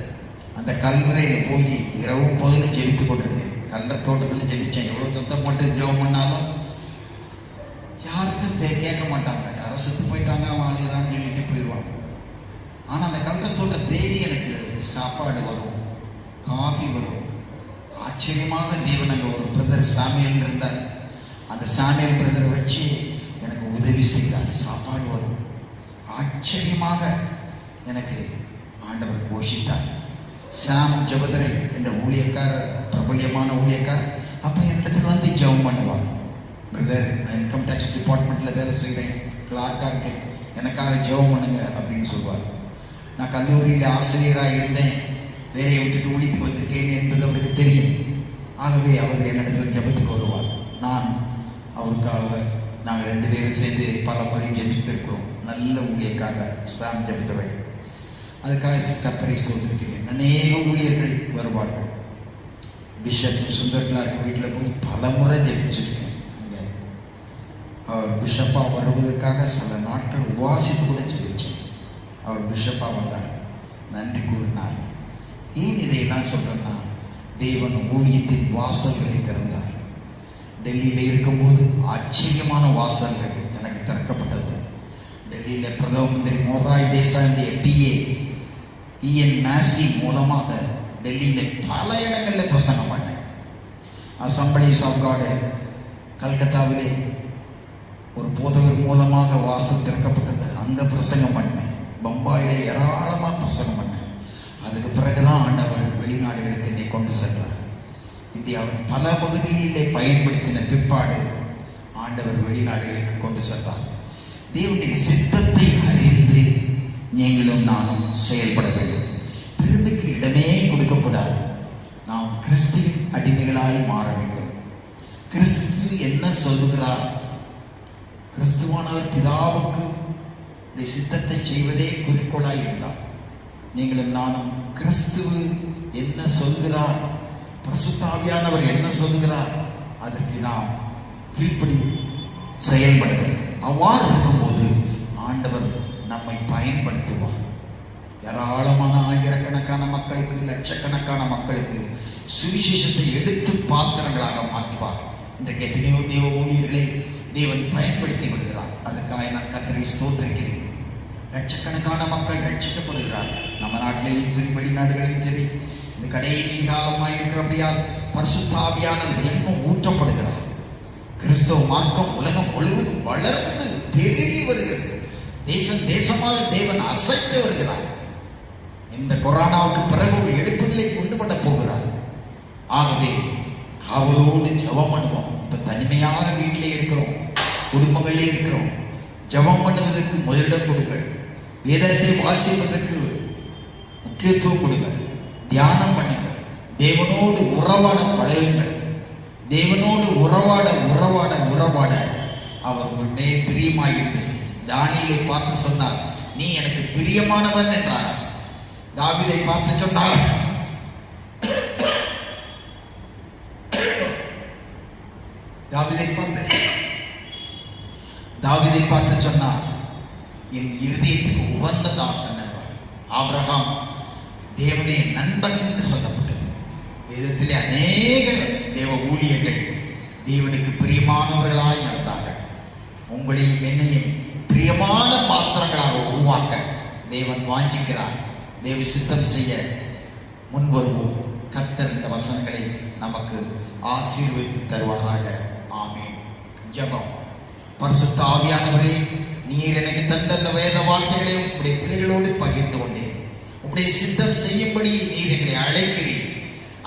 அந்த கல்லறையில் போய் இரவும் பகலும் ஜெபித்து கொண்டிருந்தேன். கல்லறை தோட்டத்தில் ஜெபித்தேன். எவ்வளோ சத்தம் போட்டு ஜெபம் பண்ணாலும் யாருக்கும் கேட்க மாட்டாங்க. யாரோ செத்து போயிட்டாங்க, அவன் அழுகிறான்னு சொல்லிட்டு போயிடுவாங்க. ஆனால் அந்த கல்லறை தோட்டம் தேடி எனக்கு சாப்பாடு வரும், காஃபி வரும். ஆச்சரியமாக தேவன் அங்கே ஒரு பிரதர் சாமியல் இருந்தார். அந்த சாமியல் பிரதரை வச்சு எனக்கு உதவி செய்தார். சாப்பாடு வரும். ஆச்சரியமாக எனக்கு ஆண்டவர் போஷித்தார். சாம் ஜபதரை என்ற ஊழியக்காரர், பிரபல்யமான ஊழியக்காரர், அப்போ என்னிடத்தில் வந்து ஜெபம் பண்ணுவார். பிரதர், நான் இன்கம் டேக்ஸ் டிபார்ட்மெண்ட்டில் வேலை செய்கிறேன், கிளார்க்காக இருக்கேன், எனக்காக ஜெபம் பண்ணுங்க அப்படின்னு சொல்லுவார். நான் கல்லூரியில் ஆசிரியராக இருந்தேன், வேலையை விட்டுட்டு ஊழியத்துக்கு வந்திருக்கேன் என்பது அவருக்கு தெரியும். ஆகவே அவர் என்னிடத்தில் ஜெபத்துக்கு வருவார். நான் அவருக்காக, நாங்கள் 2 பேரும் சேர்ந்து பல முறை ஜெபித்திருக்கிறோம். நல்ல ஊழியக்காரர் சாம் ஜெபத்துறை. அதுக்காக கர்த்தரை சோதரிக்கிறேன். அநேக ஊழியர்கள் வருவார்கள். பிஷப் சுந்தர் கிளார்க் வீட்டில் போய் பல முறை ஜெபிச்சிருக்கேன். அங்கே அவர் பிஷப்பாக வருவதற்காக சில நாட்கள் உபாசித்து கூட ஜெபிச்சேன். அவர் பிஷப்பாக வந்தார், நன்றி கூறினார். ஏன் இதையெல்லாம் சொல்கிறேன்னா, தேவன் ஊழியத்தின் வாசல்களை திறந்தார். டெல்லியில் இருக்கும்போது ஆச்சரியமான வாசல்கள் எனக்கு திறக்கப்பட்டது. டெல்லியில் பிரதம மந்திரி மோராய் தேசாயுடைய PA EN மேசி மூலமாக டெல்லியில் பல இடங்களில் பிரசங்கம் பண்ணேன். அசம்பிளிஸ் ஆஃப் காட் கல்கத்தாவிலே ஒரு போதகர் மூலமாக வாசல் திறக்கப்பட்டது, அங்கே பிரசங்கம் பண்ணேன். பம்பாயிலே ஏராளமாக பிரசங்கம் பண்ணேன். அதுக்கு பிறகுதான் ஆண்டவர் வெளிநாடுகளுக்கு என்னை கொண்டு சென்றார். இந்தியாவின் பல பகுதிகளிலே பயன்படுத்தின பிற்பாடு ஆண்டவர் வெளிநாடுகளுக்கு கொண்டு சென்றார். தேவனுடைய சித்தத்தை அறிந்து நீங்களும் நானும் செயல்பட வேண்டும். பெருமைக்கு இடமே கொடுக்கக்கூடாது. நாம் கிறிஸ்துவின் அடிமைகளாய் மாற வேண்டும். கிறிஸ்து என்ன சொல்லுகிறார்? கிறிஸ்துவானவர் பிதாவுக்கு சித்தத்தை செய்வதே குறிக்கோளாய் இருந்தார். நீங்களும் நானும் கிறிஸ்துவு என்ன சொல்கிறார், பரிசுத்த ஆவியானவர் என்ன சொல்லுகிறார், அதற்கு நாம் கீழ்ப்படி செயல்பட வேண்டும். அவ்வாறு இருக்கும்போது ஆண்டவர் நம்மை பயன்படுத்துவார். ஏராளமான ஆயிரக்கணக்கான மக்களுக்கு, லட்சக்கணக்கான மக்களுக்கு சுவிசேஷத்தை எடுத்து பாத்திரங்களாக மாற்றுவார். இன்றைக்கு எத்தனையோ தேவ ஊழியர்களை தேவன் பயன்படுத்தி விடுகிறார். அதுக்காக நான் கர்த்தரை ஸ்தோத்திரிக்கிறேன். லட்சக்கணக்கான மக்கள் ரட்சிக்கப்படுகிறார்கள். நம்ம நாட்டிலேயும் சரி, வெளிநாடுகளிலும் சரி, இந்த கடைசி காலமாக இருக்கிறபடியால் பரிசுத்த ஆவியானவர் எங்கும் ஊற்றப்படுகிறார். கிறிஸ்தவ மார்க்கம் உலகம் முழுவதும் வளர்ந்து பெருகி வருகிறது. தேசம் தேசமாக தேவன் அசைத்து வருகிறார். இந்த கொரோனாவுக்கு பிறகு ஒரு எழுப்புதலை கொண்டு பண்ண போகிறார். ஆகவே அவரோடு ஜெபம் பண்ணுவோம். இப்ப தனிமையாக வீட்டிலே இருக்கிறோம், குடும்பங்களே இருக்கிறோம். ஜெபம் பண்ணுவதற்கு முதலிடம் கொடுங்கள். வேதத்தை வாசிப்பதற்கு முக்கியத்துவம் கொடுங்கள். தியானம் பண்ணுங்கள். தேவனோடு உறவாட பழகுங்கள். தேவனோடு உறவாட உறவாட உறவாட அவர் உங்களுடைய பிரியமாயிருந்து தானியேலை பார்த்து சொன்னார், நீ எனக்கு பிரியமானவன் என்றார். தாவீதை பார்த்து சொன்னார், தாவீதை பார்த்து சொன்னார், என் இருதயத்துக்கு உகந்த தாசன் என்றார். ஆபிரகாம் தேவனுடைய நண்பன் என்று சொல்லப்பட்டது. வேதத்திலே அநேக தேவ ஊழியர்கள் தேவனுக்கு பிரியமானவர்களாய் நடந்தார்கள். உங்களையும் என்னையும் பிரியமான பாத்திரங்களாக உருவாக்க தேவன் வாஞ்சிக்கிறார். தேவ சித்தம் செய்ய முன்வருவோம். கர்த்தர் இந்த வசனங்களை நமக்கு ஆசீர்வதித்து தருவாராக. ஆமென். ஜெபம். பரிசுத்த ஆவியானவரே, நீர் எனக்கு தந்த அந்த வேத வார்த்தைகளை உங்களுடைய பிள்ளைகளோடு பகிர்ந்து கொண்டேன். உங்களுடைய சித்தம் செய்யும்படி நீர் எங்களை அழைக்கிறீர்.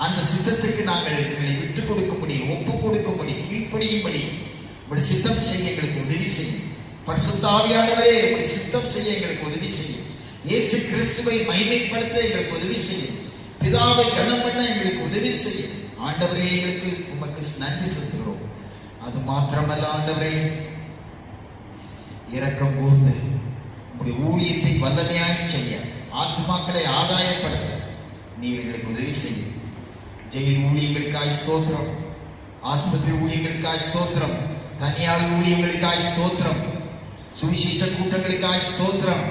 அந்த சித்தத்துக்கு நாங்கள் எங்களை விட்டுக் கொடுக்கும்படி, ஒப்புக் கொடுக்கும்படி, கீழ்ப்படியும்படி உங்களுடைய சித்தம் செய்ய எங்களுக்கு உதவி செய்யும். பரிசுத்த ஆவியானவரே, உங்களுடைய சித்தம் செய்ய எங்களுக்கு உதவி செய்யும். இயேசு கிறிஸ்துவை மகிமைப்படுத்த எங்களுக்கு உதவி செய்யும். பிதாவை கனம் பண்ண எங்களுக்கு உதவி செய்யும். ஆண்டவரே, எங்களுக்கு உமக்கு நன்றி செலுத்துகிறோம். அது மாத்திரமல்ல ஆண்டவரே, இரக்கம் கூர்ந்து உங்களுடைய ஊழியத்தை வல்லமையாய் செய்ய, ஆத்துமாக்களை ஆதாயப்படுத்த நீர் எங்களுக்கு உதவி செய்யும். ஜெயில் ஊழியங்களுக்காய் ஸ்தோத்திரம், ஆஸ்பத்திரி ஊழியங்களுக்காய் ஸ்தோத்திரம், தனியார் ஊழியங்களுக்காய் ஸ்தோத்திரம், சுவிசேஷ கூட்டங்களுக்காய் ஸ்தோத்திரம்,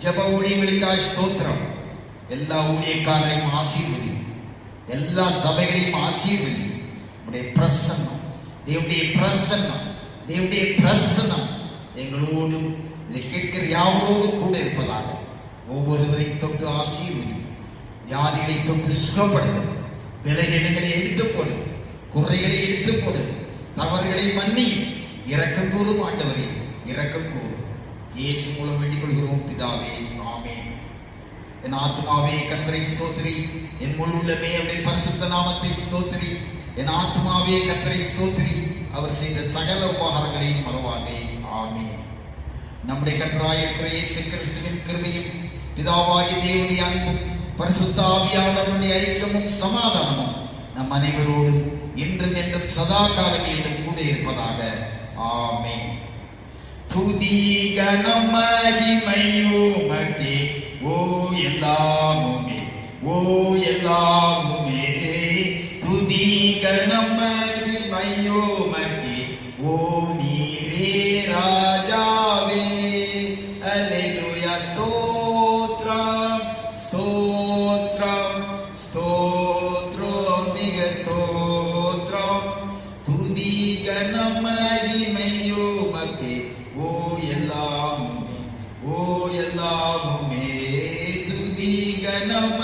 ஜெப ஊழியங்களுக்காய் ஸ்தோத்திரம். எல்லா ஊழியக்காரரையும் ஆசீர்வதி, எல்லா சபைகளையும் ஆசீர்வதி. உடைய பிரசன்னம், தேவனுடைய பிரசன்னம், தேவனுடைய பிரசன்னம் எங்களோடும் இதை கேட்கிற யாவரோடும் கூட இருப்பதாக ஒவ்வொருவரையும் தொட்டு ஆசீர்வதி. வியாதிகளை தொட்டு சுகப்படுத்தும். விலகினங்களை எடுத்து போடு, குறைகளை எடுத்து போடு, தவறுகளை மன்னி இரக்கம் கூறும். ஆண்டவரே, இரக்கம் கூறும். இயேசு மூலம் வேண்டிக் கொள்கிறோம் பிதாவே. ஆமென். என் ஆத்மாவே கர்த்தரை ஸ்தோத்திரி, என் முழு உள்ளமே அவருடைய பரிசுத்த நாமத்தை ஸ்தோத்திரி. என் ஆத்மாவே கர்த்தரை ஸ்தோத்திரி, அவர் செய்த சகல உபகாரங்களையும் மறவாதே. ஆமென். நம்முடைய கர்த்தராகிய இயேசு கிறிஸ்துவின் கிருபையும், பிதாவாகிய தேவனுடைய அன்பும், பரிசுத்த ஆவியானவருடைய ஐக்கியமும் சமாதானமும் நம் அனைவரோடும் இன்றும் என்றும் சதா காலங்களிலும் கூட இருப்பதாக. ஆமென். துதி கனம் மகிமை உமக்கே, ஓ எல்லாமுமே, ஓ எல்லாமுமே. துதி கனம் மகிமை உமக்கே, ஓ நீரே ராஜாவே. அல்லேலூயா. ஸ்தோத்ரம், ஸ்தோத்ரம், ஸ்தோத்ரம், மிக ஸ்தோத்ரம். துதி கனம் மகிமை உமக்கே, ஓ எல்லாமுமே, ஓ எல்லாமுமே. துதி கனம்